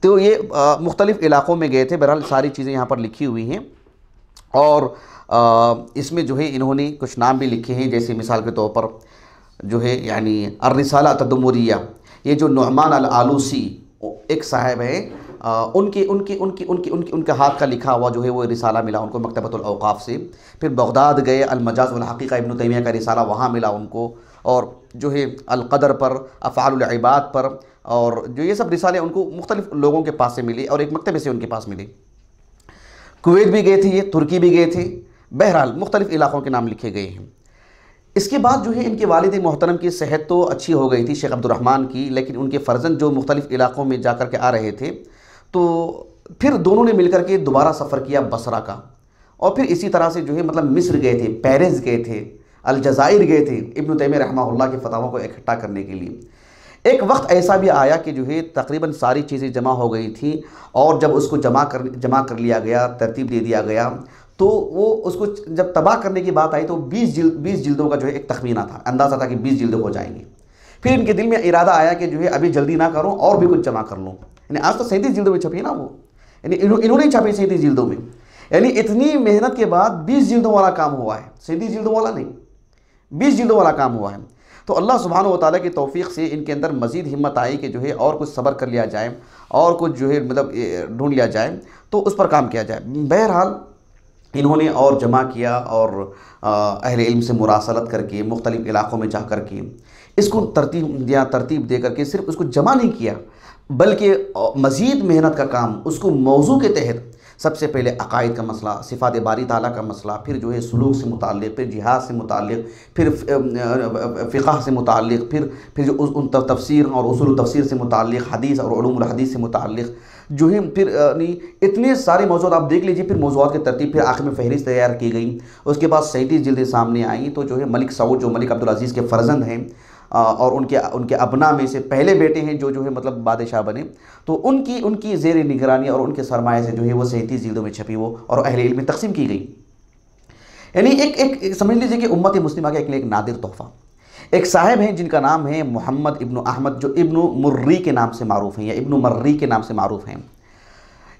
तो ये मुख्तलिफ़ इलाक़ों में गए थे। बहरहाल सारी चीज़ें यहाँ पर लिखी हुई हैं, और इसमें जो है इन्होंने कुछ नाम भी लिखे हैं, जैसे मिसाल के तौर पर जो है यानी अर्रिसाला तदमुरिया, ये जो नुअमान अल आलूसी एक साहब है, उनके हाथ का लिखा हुआ जो है वो रिसाला मिला उनको मकतबतुल औक़ाफ़ से। फिर बगदाद गए, अल मजाज़ वल हक़ीक़ा इब्न तैमिया का रिसाला वहाँ मिला उनको, और जो है अल क़दर पर, अफ़आलुल इबाद पर, और जो ये सब रिसाले उनको मुख्तलिफ़ लोगों के पास से मिले और एक मकतबे से उनके पास मिले। कुवैत भी गए थे ये, तुर्की भी गए थे। बहरहाल मुख्तलिफ़ इलाक़ों के नाम लिखे गए हैं। इसके बाद जो है इनके वालिद मोहतरम की सेहत तो अच्छी हो गई थी, शेख अब्दुर्रहमान की, लेकिन उनके फ़र्जंद जो मुख्तलिफ़ इलाक़ों में जा कर के आ रहे थे, तो फिर दोनों ने मिलकर के दोबारा सफ़र किया बसरा का, और फिर इसी तरह से जो है मतलब मिस्र गए थे, पेरिस गए थे, अलजाज़ाइर गए थे इब्न तैमिया रहमहुल्लाह के फतवा को इकट्ठा करने के लिए। एक वक्त ऐसा भी आया कि जो है तकरीबन सारी चीज़ें जमा हो गई थी, और जब उसको जमा कर लिया गया, तरतीब दे दिया गया, तो वो उसको जब तबाह करने की बात आई तो 20 जिल्दों का जो है एक तखमीना था, अंदाज़ा था कि 20 जिल्दें हो जाएंगी। फिर इनके दिल में इरादा आया कि जो है अभी जल्दी ना करूं और भी कुछ जमा कर लूँ। यानी आज तो 37 जिल्दों में छपी ना वो, यानी इन्होंने ही छपी 37 जिल्दों में। यानी इतनी मेहनत के बाद 20 जिल्दों वाला काम हुआ है, 37 जिल्दों वाला नहीं, 20 जिल्दों वाला काम हुआ है। तो अल्लाह सुब्हानहू व तआला की तौफीक से इनके अंदर मज़ीद हिम्मत आई कि जो है और कुछ सब्र कर लिया जाए, और कुछ जो है मतलब ढूंढ लिया जाए, तो उस पर काम किया जाए। बहरहाल इन्होंने और जमा किया, और अहले इल्म से मुरासलत करके मुख्तलिफ़ इलाक़ों में जा कर के इसको तरतीब दे करके सिर्फ उसको जमा नहीं किया, बल्कि मज़ीद मेहनत का काम उसको मौजू के तहत सबसे पहले अक़ाइद का मसला, सिफ़ात बारी ताला का मसला, फिर जो है सुलूक से मुताल्लिक़, फिर जिहाद से मुताल्लिक़, फिर फ़िक़्ह से मुताल्लिक़, फिर जो उन तफ़सीर और उसूल तफ़सीर से मुताल्लिक़, हदीस और उलूमुल हदीस से मुताल्लिक़ जो है, फिर इतने सारे मौज़ूआत आप देख लीजिए। फिर मौज़ूआत की तरतीब, फिर आखिर में फ़हरिस्त तैयार की गई। उसके बाद 37 जिल्दें सामने आई। तो जो है मलिक सऊद, जो मलिक अब्दुल अज़ीज़ के फ़र्जंद हैं, और उनके अबना में से पहले बेटे हैं जो है मतलब बादशाह बने, तो उनकी ज़ेर निगरानी और उनके सरमाए से जो है वो 37 जिल्दों में छपी वो, और अहले इल्म में तक़सीम की गई। यानी एक समझ लीजिए कि उम्मत मुस्लिमा का एक नादिर तोहफ़ा। एक साहब हैं जिनका नाम है मोहम्मद इब्न अहमद, जो इब्न मुर्री के नाम से मारूफ़ हैं, या इब्न मर्री के नाम से मारूफ़ हैं।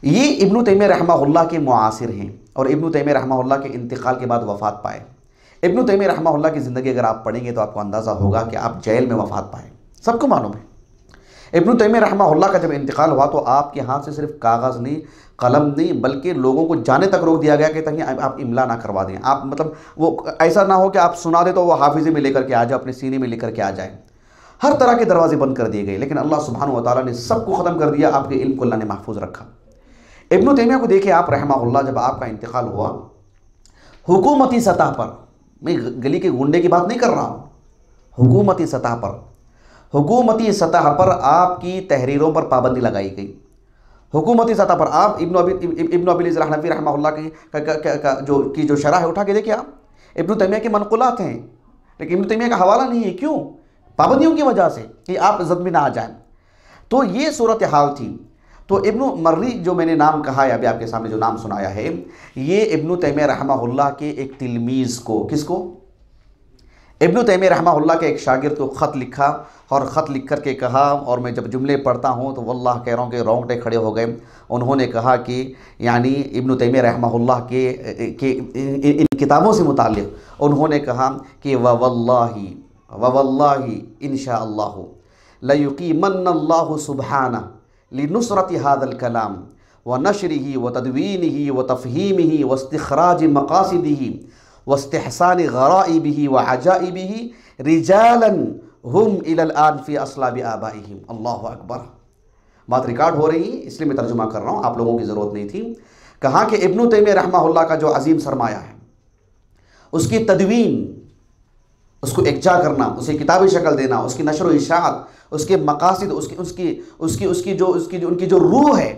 ये इब्न तैमिया रहमहुल्लाह के मुआसिर हैं, और इब्न तैमिया रहमहुल्लाह के इंतकाल के बाद वफ़ात पाए। इब्न तैमिया रहमहुल्लाह की ज़िंदगी अगर आप पढ़ेंगे तो आपको अंदाज़ा होगा कि आप जेल में वफ़ात पाए, सबको मालूम है। इब्न तैमिया रहमहुल्लाह का जब इंतकाल हुआ तो आपके हाथ से सिर्फ कागज़ नहीं, कलम नहीं, बल्कि लोगों को जाने तक रोक दिया गया कि ताकि आप इमला ना करवा दें। आप मतलब वो ऐसा ना हो कि आप सुना दे तो वो हाफिज़े में लेकर के आ जाए, अपने सीने में लेकर के आ जाए। हर तरह के दरवाजे बंद कर दिए गए, लेकिन अल्लाह सुब्हानहू व तआला ने सबको ख़त्म कर दिया। आपके इल्म को अल्लाह ने महफूज रखा। इब्न तैमिया को देखिए आप रहमहुल्लाह, जब आपका इंतकाल हुआ, हुकूमती सतह पर, मैं गली के गुंडे की बात नहीं कर रहा हूँ, हुकूमती सतह पर आपकी तहरीरों पर पाबंदी लगाई गई। हुकूमती सतह पर आप इब्न अबी इज़्ज़ हनफ़ी रहमहुल्लाह की जो शरह है उठा के देखिए आप, इब्न तैमिया के मनक़ुलात हैं, लेकिन इब्न तैमिया का हवाला नहीं है। क्यों? पाबंदियों की वजह से, कि आप ज़द में ना आ जाएं। तो ये सूरत हाल थी। तो इब्न मर्री जो मैंने नाम कहा है, अभी आपके सामने जो नाम सुनाया है, ये इब्न तैमिया रहमहुल्लाह के एक तिलमीज़ को, किसको? इब्न तैमिया रहमहुल्लाह के एक शागिर्द को ख़त लिखा, और ख़त लिख कर के कहा, और मैं जब जुमले पढ़ता हूँ तो वल्लाह कह रहा हूँ कि रोंगटे खड़े हो गए। उन्होंने कहा कि यानी इब्न तैमिया रहमहुल्लाह के इन किताबों से मुताल्लिक़ उन्होंने कहा कि वल्लाही वल्लाहि इंशाअल्लाहु लयुकीमन्नल्लाहु सुब्हाना लिनुसरति हादल कलाम व नशरिही व तदवीनिही व तफ़हीमिही व इस्तिखराज मक़ासिदिही व इस्तिहसान गराइबिही व अजाइबिही रिजालन हुम इलल आन फ़ी अस्लाबि आबाइहिम। अल्लाहु अकबर। बात रिकॉर्ड हो रही, इसलिए मैं तर्जुमा कर रहा हूँ, आप लोगों की ज़रूरत नहीं थी। कहा कि इब्न तैमिया रहमहुल्लाह का जो अजीम सरमाया है, उसकी तदवीन, उसको एकजा करना, उसे किताबी शक्ल देना, उसकी नशर व इशाअत, उसके मकासिद, उनकी जो रूह है,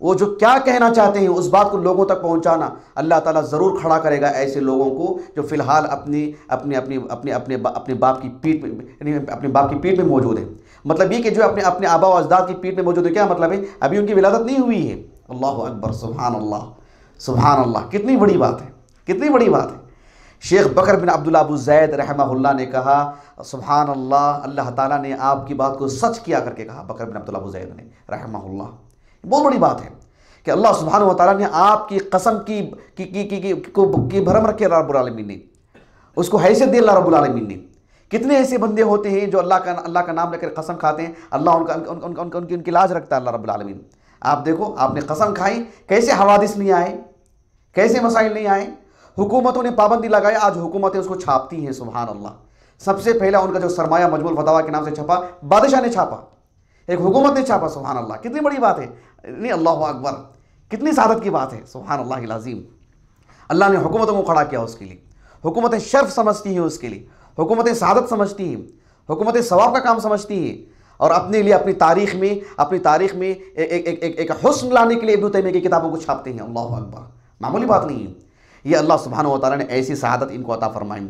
वो जो क्या कहना चाहते हैं उस बात को लोगों तक पहुंचाना, अल्लाह ताला ज़रूर खड़ा करेगा ऐसे लोगों को जो फ़िलहाल अपने बाप की पीठ में, यानी अपने बाप की पीठ में मौजूद है। मतलब ये कि जो अपने आबा व अजदाद की पीठ में मौजूद है, क्या मतलब है? अभी उनकी विलादत नहीं हुई है। अल्लाहु अकबर, सुभान अल्लाह, सुभान अल्लाह। कितनी बड़ी बात है, कितनी बड़ी बात है। शेख बकर बिन अब्दुल्लाह अबू ज़ैद रहमहुल्लाह ने कहा, सुभान अल्लाह, अल्लाह ताला ने आपकी बात को सच किया करके कहा। बकर बिन अब्दुल्लाह अबू ज़ैद ने रहमहुल्लाह, बहुत बड़ी बात है कि अल्लाह सुब्हानहु व तआला ने आपकी कसम की भरम रखे रब्बुल आलमीन ने, उसको हैसियत दी अल्लाह रब्बुल आलमीन ने। कितने ऐसे बंदे होते हैं जो अल्लाह का नाम लेकर कसम खाते हैं, अल्लाह उनकी लाज रखता है अल्लाह रब्बुल आलमीन। आप देखो, आपने कसम खाई, कैसे हवादिस नहीं आए, कैसे मसाइल नहीं आए। हुकूमतों ने पाबंदी लगाई, आज हुकूमतें उसको छापती हैं। सुभान अल्लाह। सबसे पहला उनका जो सरमाया मजमूल फतावा के नाम से छपा, बादशाह ने छापा, एक हुकूमत ने छापा। सुभान अल्लाह, कितनी बड़ी बात है। नहीं, अल्लाहु अकबर, कितनी सादत की बात है। सुभान अल्लाह अज़ीम। अल्लाह ने हुकूमतों को खड़ा किया उसके लिए। हुकूमतें शर्फ समझती हैं उसके लिए, हुकूमतें सादत समझती हैं, हुकूमतें सवाब का काम समझती हैं, और अपने लिए अपनी तारीख में एक हुस्न लाने के लिए इब्न तैमिया की किताबों को छापते हैं। अल्लाहु अकबर, मामूली बात नहीं है ये। अल्लाह सुब्हानहु व तआला ने ऐसी शहादत इनको अता फरमाई।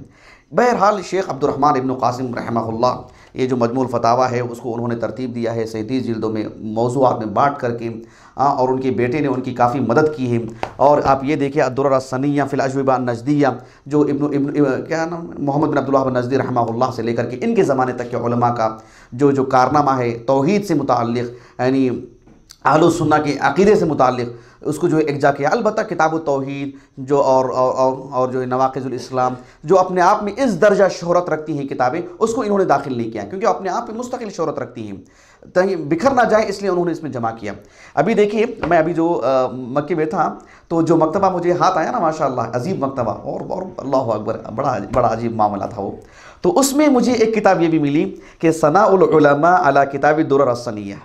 बहरहाल शेख अब्दुर्रहमान इब्न कासिम रहमहुल्लाह, ये जो मजमूल फतावा है उसको उन्होंने तरतीब दिया है 37 जिल्दों में, मौज़ूआत में बांट करके, और उनके बेटे ने उनकी काफ़ी मदद की है। और आप ये देखिए अद्दुर्र अस्सनिय्या फ़िल अज्विबा नजदिया, जो क्या नाम, मोहम्मद बिन अब्दुल वहाब नजदी रहमहुल्लाह से लेकर के इनके ज़माने तक के उलमा का जो कारनामा है तौहीद से मुताल्लिक़, यानी अहलुस सुन्नह के अक़ीदे से मुताल्लिक़, उसको जो एकजा किया। अलबत्ता किताब तौहीद जो और जो नवाक़िज़ुल इस्लाम, जो अपने आप में इस दर्जा शोहरत रखती हैं किताबें, उसको इन्होंने दाखिल नहीं किया, क्योंकि अपने आप में मुस्तकिल शोहरत रखती हैं, कहीं बिखर ना जाए, इसलिए उन्होंने इसमें जमा किया। अभी देखिए, मैं अभी जो मक्के में था, तो जो मकतबा मुझे हाथ आया ना, माशाअल्लाह, अजीब मकतबा, और अल्लाहु अकबर, बड़ा अजीब मामला था वो। तो उसमें मुझे एक किताब ये भी मिली कि सनाउल उलमा अला किताब दुर्र अस्सनिय्या,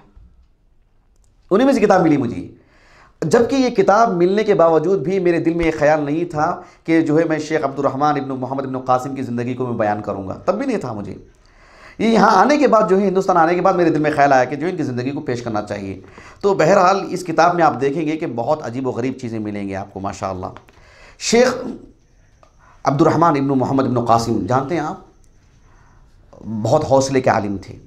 उन्हीं में से किताब मिली मुझे। जबकि ये किताब मिलने के बावजूद भी मेरे दिल में ये ख्याल नहीं था कि जो है मैं शेख अब्दुर्रहमान इब्न मोहम्मद इब्न कासिम की ज़िंदगी को मैं बयान करूँगा, तब भी नहीं था मुझे। ये यहाँ आने के बाद, जो है हिंदुस्तान आने के बाद, मेरे दिल में ख्याल आया कि जो इनकी ज़िंदगी को पेश करना चाहिए। तो बहरहाल इस किताब में आप देखेंगे कि बहुत अजीब व गरीब चीज़ें मिलेंगी आपको माशाअल्लाह। शेख अब्दुर्रहमान इब्न मोहम्मद इब्न कासिम, जानते हैं आप, बहुत हौसले के आलिम थे,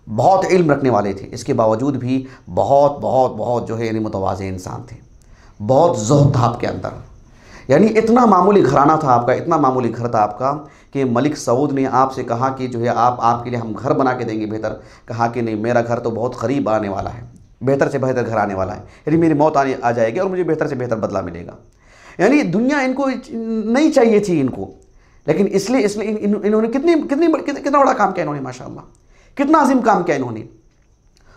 बहुत इल्म रखने वाले थे, इसके बावजूद भी बहुत जो है यानी मुतवाज़े इंसान थे। बहुत ज़ुहद था आपके अंदर, यानी इतना मामूली घराना था आपका, इतना मामूली घर था आपका कि मलिक सऊद ने आपसे कहा कि जो है आपके लिए हम घर बना के देंगे बेहतर। कहा कि नहीं, मेरा घर तो बहुत करीब आने वाला है, बेहतर से बेहतर घर आने वाला है, यानी मेरी मौत आ जाएगी और मुझे बेहतर से बेहतर बदला मिलेगा। यानी दुनिया इनको नहीं चाहिए थी इनको, लेकिन इसलिए इन्होंने कितना बड़ा काम किया इन्होंने, माशाअल्लाह, कितना अजीम काम किया इन्होंने।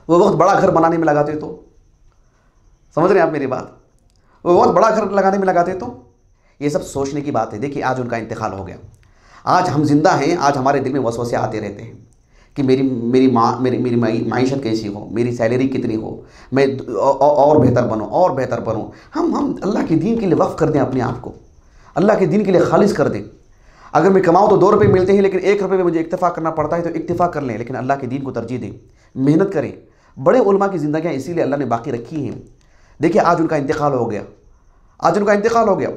वो बहुत बड़ा घर बनाने में लगाते तो, समझ रहे हैं आप मेरी बात, वो बहुत बड़ा घर लगाने में लगाते तो, ये सब सोचने की बात है। देखिए आज उनका इंतकाल हो गया, आज हम जिंदा हैं, आज हमारे दिल में वसवसे आते रहते हैं कि मेरी माईशत कैसी हो, मेरी सैलरी कितनी हो, मैं और बेहतर बनूं, और बेहतर बनूं। हम अल्लाह के दीन के लिए वक्फ कर दें अपने आप को, अल्लाह के दीन के लिए खालिश कर दें। अगर मैं कमाऊँ तो 2 रुपये मिलते हैं, लेकिन 1 रुपये में मुझे इक्तफ़ा करना पड़ता है तो इक्तफ़ा कर लें, लेकिन अल्लाह के दीन को तरजीह दें, मेहनत करें। बड़े उलमा की ज़िंदगियाँ इसीलिए अल्लाह ने बाकी रखी हैं। देखिए आज उनका इंतकाल हो गया, आज उनका इंतकाल हो गया।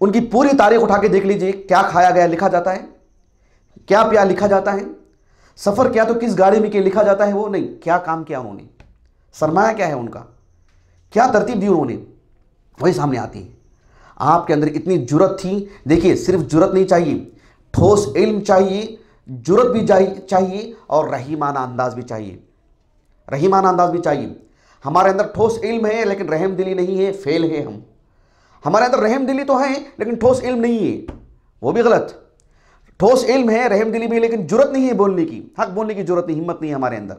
उनकी पूरी तारीख उठा के देख लीजिए, क्या खाया गया लिखा जाता है, क्या पिया लिखा जाता है, सफ़र किया तो किस गाड़ी में क्या लिखा जाता है, वो नहीं, क्या काम किया उन्होंने, सरमाया क्या है उनका, क्या तरतीब दी उन्होंने, वही सामने आती है। आपके अंदर इतनी जुर्रत थी। देखिए सिर्फ जुर्रत नहीं चाहिए, ठोस इल्म चाहिए, जुर्रत भी चाहिए और रहीमाना अंदाज भी चाहिए, रहीमाना अंदाज भी चाहिए। हमारे अंदर ठोस इल्म है लेकिन रहम दिली नहीं है, फेल है हम। हमारे अंदर रहम दिली तो है लेकिन ठोस इल्म नहीं है, वो भी गलत। ठोस इल्म है, रहम दिली भी है, लेकिन जुर्रत नहीं है बोलने की, हक बोलने की जुर्रत नहीं, हिम्मत नहीं है हमारे अंदर।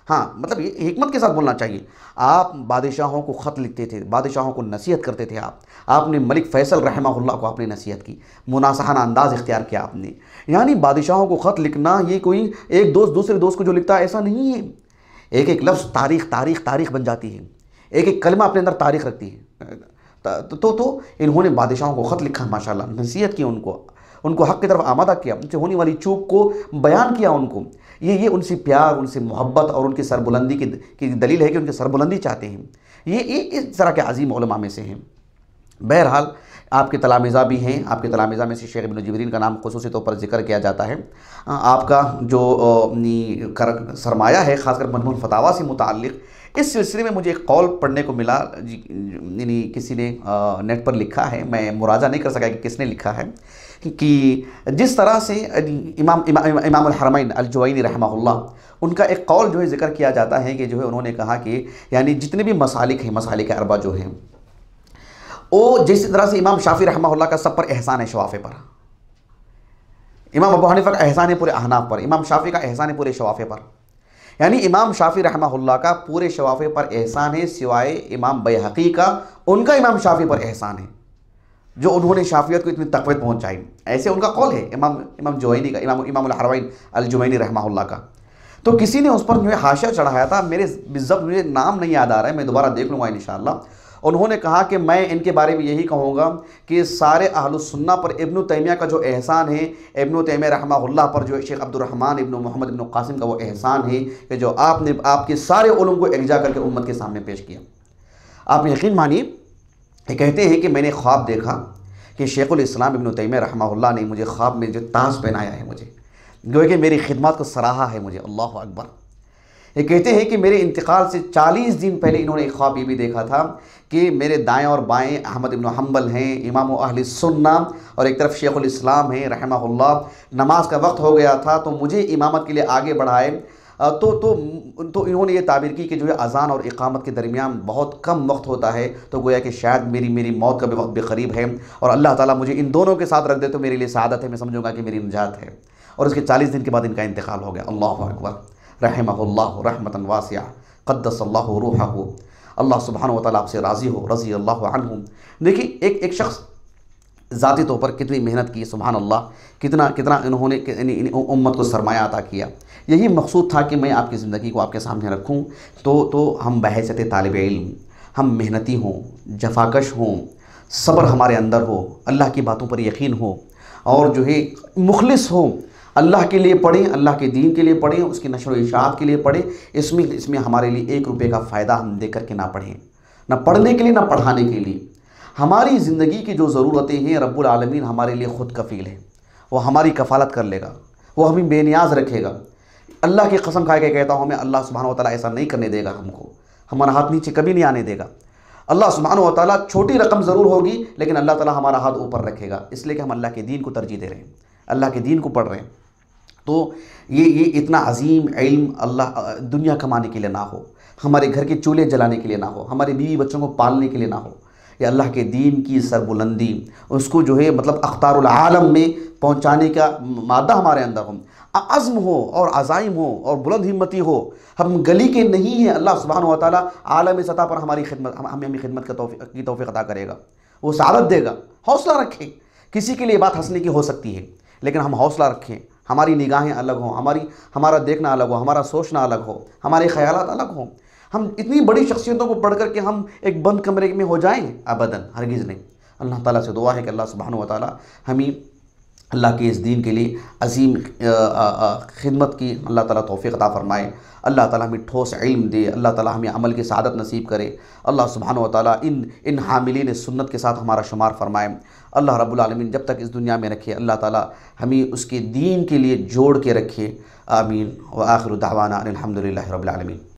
हाँ, मतलब ये हिकमत के साथ बोलना चाहिए। आप बादशाहों को ख़त लिखते थे, बादशाहों को नसीहत करते थे। आपने मलिक फ़ैसल रहमहुल्लाह को आपने नसीहत की, मुनासहाना अंदाज़ इख्तियार किया आपने। यानी बादशाहों को ख़त लिखना ये कोई एक दोस्त दूसरे दोस्त को जो लिखता है ऐसा नहीं है। एक एक लफ्ज़ तारीख़ तारीख़ तारीख़ बन जाती है, एक एक कलमा अपने अंदर तारीख़ रखती है। तो इन्होंने बादशाहों को ख़त लिखा, माशाल्लाह, नसीहत की, उनको हक़ की तरफ आमादा किया, उनसे होने वाली चूक को बयान किया उनको। ये उनसे प्यार, उनसे मोहब्बत और उनकी सरबुलंदी की दलील है कि उनकी सरबुलंदी चाहते हैं। ये इस तरह के अजीम उलमा में से हैं। बहरहाल आपके तलामिज़ा भी हैं, आपके तलामिज़ा में से शेख इब्न जिबरीन का नाम खुसूसी तौर पर जिक्र किया जाता है। आपका जो सरमाया है ख़ासकर मजमूअ फतावा से मुताल्लिक़, इस सिलसिले में मुझे एक कौल पढ़ने को मिला, यानी किसी ने नेट पर लिखा है, मैं मुराजा नहीं कर सका कि किसने लिखा है, कि जिस तरह से इमाम अल-हरमैन अल-जुवैनी रहमहुल्लाह, उनका एक कौल जो है ज़िक्र किया जाता है कि जो है उन्होंने कहा कि यानी जितने भी मसालिक हैं, मसालिक अरबा जो हैं, वो जिस तरह से इमाम शाफ़ी रहमहुल्लाह का सब पर एहसान है शवाफ़े पर, इमाम अबू हनीफा का एहसान है पूरे अहनाफ पर, इमाम शाफ़ी का एहसान है पूरे शवाफ़े पर। यानी इमाम शाफ़ी रहमहुल्लाह का पूरे शवाफ़े पर एहसान है, सिवाय इमाम बैहक़ी का, उनका इमाम शाफ़ी पर एहसान है, जो उन्होंने शाफ़ियत को इतनी तक़वीत पहुँचाई। ऐसे उनका कौल है इमाम जुवैनी का, इमाम अल-हरमैन अल-जुवैनी रहमहुल्लाह का। तो किसी ने उस पर जो है हाशिया चढ़ाया था, मेरे बिज़्ज़त मुझे नाम नहीं याद आ रहा है, मैं दोबारा देख लूँगा इंशाअल्लाह। उन्होंने कहा कि मैं इनके बारे में यही कहूँगा कि सारे अहलुस सुन्ना पर इब्न तैमिया का जो एहसान है, इब्न तैमिया रहमहुल्लाह पर जो शेख अब्दुर्रहमान इब्न मोहम्मद इब्न कासिम का वो एहसान है कि जो आपने आपके सारे उलूम को एकजा करके उम्मत के सामने पेश किया। आप यकीन मानिए, ये कहते हैं कि मैंने ख्वाब देखा कि शेखुल इस्लाम इब्न तैमिया रहमहुल्लाह ने मुझे ख्वाब में जो ताज पहनाया है, मुझे गोया कि मेरी खिदमत को सराहा है मुझे। अल्लाह अकबर। ये कहते हैं कि मेरे इंतकाल से 40 दिन पहले इन्होंने एक ख्वाब ये भी देखा था कि मेरे दाएं और बाएं अहमद इब्न हम्बल हैं, इमाम अहले सुन्ना, और एक तरफ शेखुल इस्लाम हैं रहमहुल्लाह। नमाज का वक्त हो गया था तो मुझे इमामत के लिए आगे बढ़ाए। तो इन्होंने ये ताबीर की कि जो है अज़ान और इक़ामत के दरमियान बहुत कम वक्त होता है, तो गोया कि शायद मेरी मौत का भी वक्त बेकरीब है और अल्लाह ताला मुझे इन दोनों के साथ रख दे तो मेरे लिए सआदत है, मैं समझूंगा कि मेरी निजात है। और उसके 40 दिन के बाद इनका इंतकाल हो गया। अल्लाहु अकबर। रहमहुल्लाह रहमतन वासिया क़द्दसल्लाहु रूहहु। अल्लाह सुब्हानहु व तआला आपसे राज़ी हो, रज़ी अल्लाहु अन्हु। देखिए एक शख्स ज़ाती तौर पर कितनी मेहनत की, सुभान अल्लाह, कितना इन्होंने उम्मत को सरमाया अता किया। यही मकसूद था कि मैं आपकी ज़िंदगी को आपके सामने रखूँ तो हम बहैसियत तालिब इल्म, हम मेहनती हों, जफाकश हों, सब्र हमारे अंदर हो, अल्लाह की बातों पर यकीन हो और जो है मुखलिस हो, अल्लाह के लिए पढ़ें, अल्लाह के दीन के लिए पढ़ें, उसकी नशर व इशाअत के लिए पढ़ें। इसमें हमारे लिए 1 रुपये का फ़ायदा हम दे करके ना पढ़ें, ना पढ़ने के लिए ना पढ़ाने के लिए। हमारी ज़िंदगी की जो ज़रूरतें हैं रब्बुल आलमीन हमारे लिए ख़ुद कफ़ील है, वो हमारी कफ़ालत कर लेगा, वो हमें बेनियाज रखेगा। अल्लाह की कसम खा के कहता हूँ मैं, अल्लाह सुब्हानहु व तआला ऐसा नहीं करने देगा हमको, हमारा हाथ नीचे कभी नहीं आने देगा। अल्लाह सुब्हानहु व तआला छोटी रकम ज़रूर होगी लेकिन अल्लाह ताला हमारा हाथ ऊपर रखेगा, इसलिए कि हम अल्लाह के दीन को तरजीह दे रहे हैं, अल्लाह के दीन को पढ़ रहे हैं। तो ये इतना अजीम इल्म अल्लाह दुनिया कमाने के लिए ना हो, हमारे घर के चूल्हे जलाने के लिए ना हो, हमारे बीवी बच्चों को पालने के लिए ना हो, ये अल्लाह के दीन की सरबुलंदी, उसको जो है मतलब अख्तारुल आलम में पहुँचाने का मादा हमारे अंदर हो, अज़्म हो और अज़ाइम हो और बुलंद हिम्मती हो। हम गली के नहीं हैं। अल्लाह सुब्हानहु व तआला आलम सतह पर हमारी खिदमत, हमें खिदमत की तौफ़ीक़ अता करेगा, वो सआदत देगा। हौसला रखें। किसी के लिए बात हंसने की हो सकती है लेकिन हम हौसला रखें, हमारी निगाहें अलग हों, हमारा देखना अलग हो, हमारा सोचना अलग हो, हमारे ख़यालात अलग हों। हम इतनी बड़ी शख्सियतों को पढ़ कर के हम एक बंद कमरे में हो जाएँ? अबदन, हरगिज़ नहीं। अल्लाह ताला से दुआ है कि अल्लाह सुब्हानहु व तआला हमें अल्लाह के इस दीन के लिए अजीम खिदमत की अल्लाह ताला तौफ़ीक़ अता फ़रमाए। अल्लाह ताला हमें ठोस इल्म दे, अल्लाह ताला हमें अमल की सआदत नसीब करे। अल्लाह सुब्हानहु व तआला इन हामिलीन सुन्नत के साथ हमारा शुमार फ़रमाए। अल्लाह रब्बुल आलमीन जब तक इस दुनिया में रखे अल्लाह ताला हमें उसके दीन के लिए जोड़ के रखे। आमीन व आखिरु दावाना अनिल हम्दुलिल्लाहि रब्बिल आलमीन।